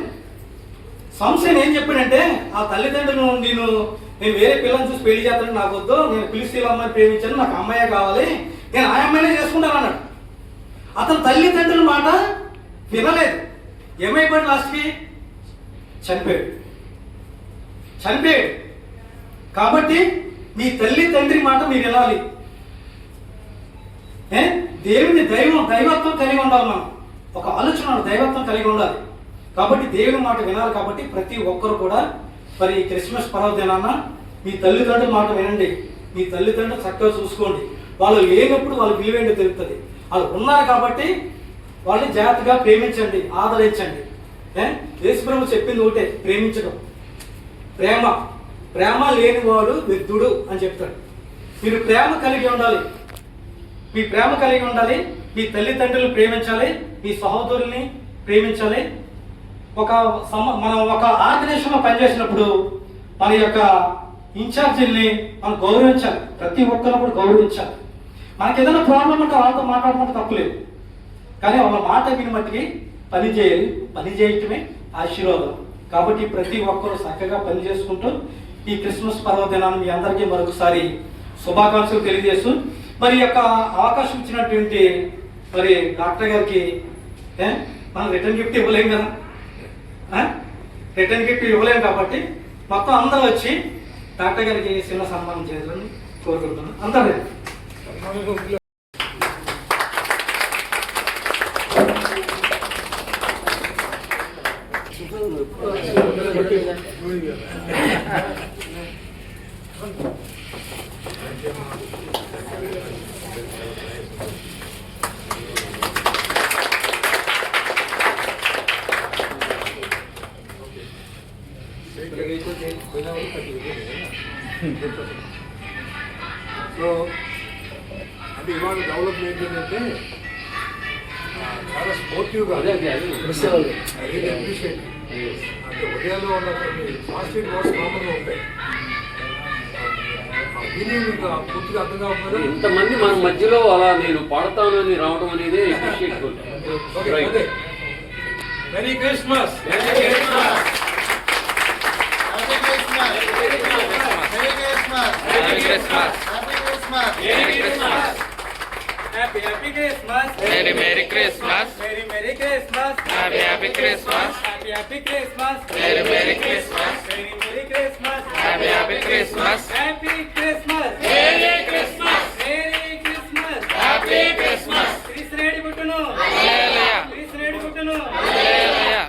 [SPEAKER 2] ఏం చెప్పాడంటే ఆ తల్లిదండ్రులు నేను వేరే పిల్లల్ని చూసి పెళ్లి చేస్తాను, నాకు వద్దు, నేను ఫిలిస్తీన్ల అమ్మాయిని ప్రేమించాను, నాకు అమ్మాయే కావాలి, నేను ఆ అమ్మాయినే చేసుకుంటాను అన్నాడు. అతను తల్లిదండ్రుల మాట వినలేదు. ఏమైపోయాడు? లాస్ట్కి చనిపోయాడు. కాబట్టి మీ తల్లి తండ్రి మాట మీరు వినాలి. దేవుని దైవత్వం కలిగి ఉండాలి. మనం ఒక ఆలోచన దైవత్వం కలిగి ఉండాలి. కాబట్టి దేవుని మాట వినాలి. కాబట్టి ప్రతి ఒక్కరు కూడా మరి క్రిస్మస్ పర్వదినాన మీ తల్లిదండ్రుల మాట వినండి. మీ తల్లిదండ్రులు చక్కగా చూసుకోండి. వాళ్ళు లేనప్పుడు వాళ్ళ విలువేంటో తెలుస్తుంది. వాళ్ళు ఉన్నారు కాబట్టి వాళ్ళని జాగ్రత్తగా ప్రేమించండి, ఆదరించండి. యేసుప్రభు చెప్పింది ఒకటే, ప్రేమించడం. ప్రేమ లేనివాడు వ్యర్థుడు అని చెప్తాడు. మీరు ప్రేమ కలిగి ఉండాలి. మీ తల్లిదండ్రులను ప్రేమించాలి, మీ సహోదరుల్ని ప్రేమించాలి. మనం ఒక ఆర్గనైజేషన్లో పనిచేసినప్పుడు మన యొక్క ఇన్ఛార్జీల్ని మనం గౌరవించాలి. ప్రతి ఒక్కరు కూడా గౌరవించాలి. మనకి ఏదైనా ప్రాబ్లం ఉంటే వాళ్ళతో మాట్లాడమంటే తప్పులేదు. కానీ వాళ్ళ మాట విని మట్టికి పని చేయాలి. పని చేయటమే ఆశీర్వాదం. కాబట్టి ప్రతి ఒక్కరూ చక్కగా పని చేసుకుంటూ ఈ క్రిస్మస్ పర్వదినాన్ని మీ అందరికీ మరొకసారి శుభాకాంక్షలు తెలియజేస్తూ మరి యొక్క అవకాశం ఇచ్చినటువంటి మరి డాక్టర్ గారికి మనం రిటర్న్ గిఫ్ట్ ఇవ్వలేం కదా. రిటర్న్ గిఫ్ట్ ఇవ్వలేము కాబట్టి మొత్తం అందరూ వచ్చి డాక్టర్ గారికి చిన్న సన్మానం చేయాలని కోరుకుంటున్నాను. అందరూ
[SPEAKER 9] ఓకే.
[SPEAKER 1] సో అంటే ఇవాళ డెవలప్మెంట్ ఏంటంటే చాలా స్పోర్టివ్గా అప్రిషియేట్ అంటే ఉదయాల్లో ఉన్న కొన్ని ఫాస్టెడ్ వర్డ్స్ కామన్గా ఉంటాయి. మీనింగ్ ఇంకా పూర్తిగా అర్థం కాకపోతే
[SPEAKER 4] ఇంతమంది మన మధ్యలో అలా నేను పాడతాను అని రావడం అనేది appreciate.
[SPEAKER 1] Merry Christmas.
[SPEAKER 10] Happy Christmas. Merry Christmas. Merry Christmas. Happy Christmas. Merry Christmas. Merry Christmas. Happy Christmas. Merry Christmas. Merry Christmas. Happy Christmas.
[SPEAKER 7] క్రీస్తునేడి పుట్టును.
[SPEAKER 10] Hallelujah.
[SPEAKER 7] క్రీస్తునేడి పుట్టును.
[SPEAKER 10] Hallelujah.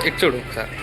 [SPEAKER 10] ఇటు చూడు ఒకసారి.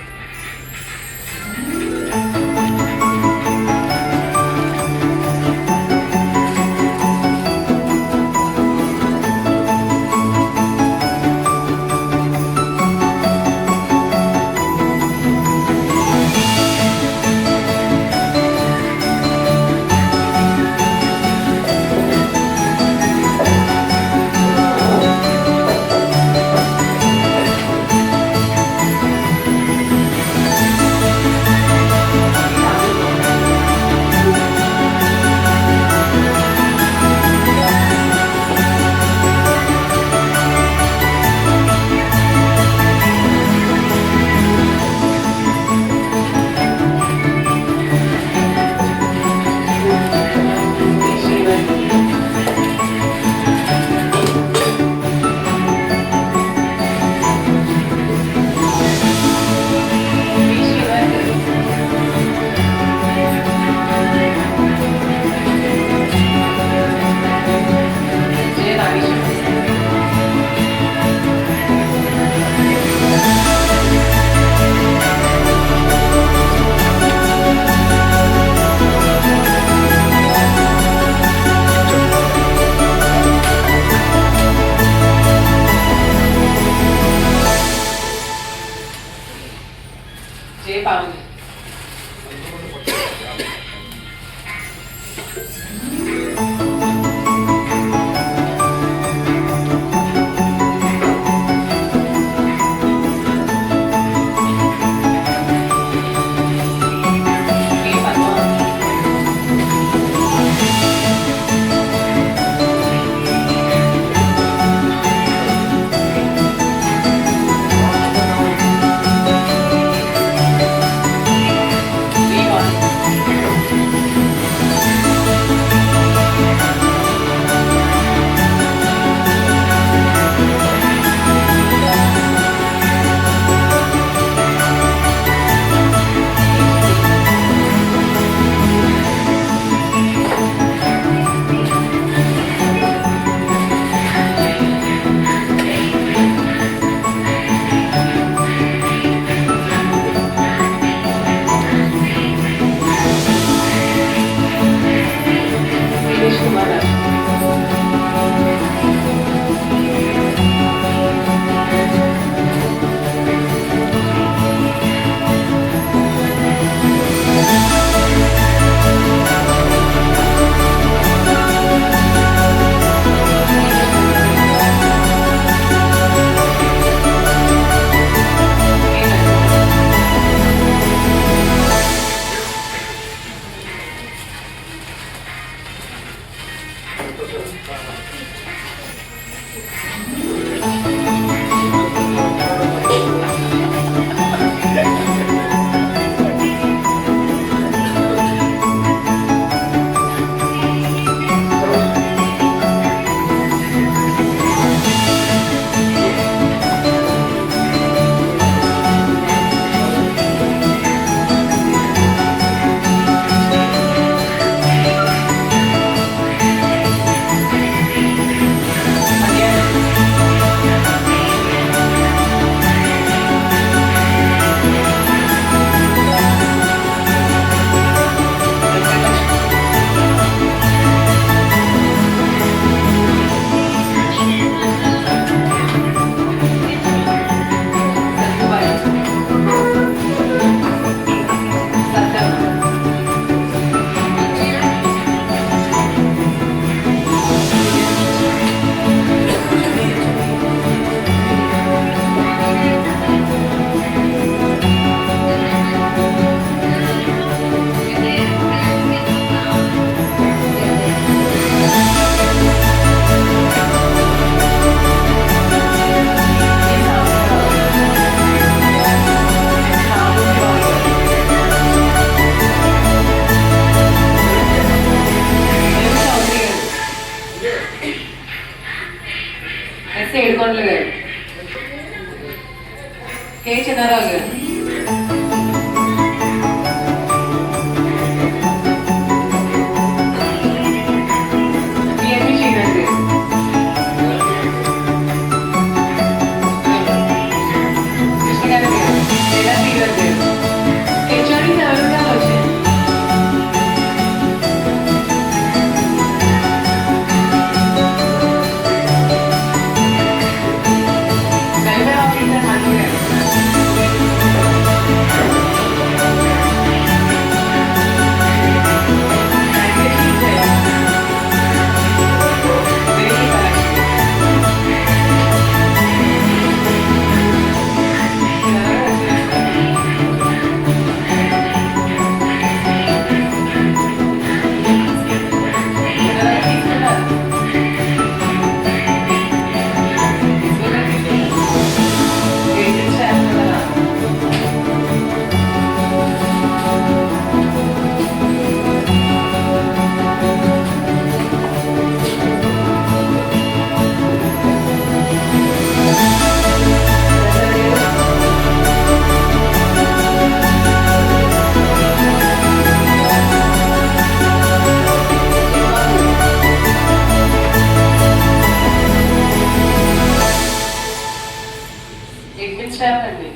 [SPEAKER 3] నెక్స్ట్ ఏడుకొండల గారు, కే చిన్నారావు గారు, పిఎంపి శ్రీనాథ్ గారు, కృష్ణగారి గారు, లేదా శ్రీరాజ్ గారు. హెచ్ఓడి ఎవరుగా వచ్చారు? వెల్ఫేర్ ఆఫీసర్ మధు గారు, శానిటేషన్ జయ, వెరీ కలెక్షన్. అడ్మిన్ స్టాఫ్ అండి.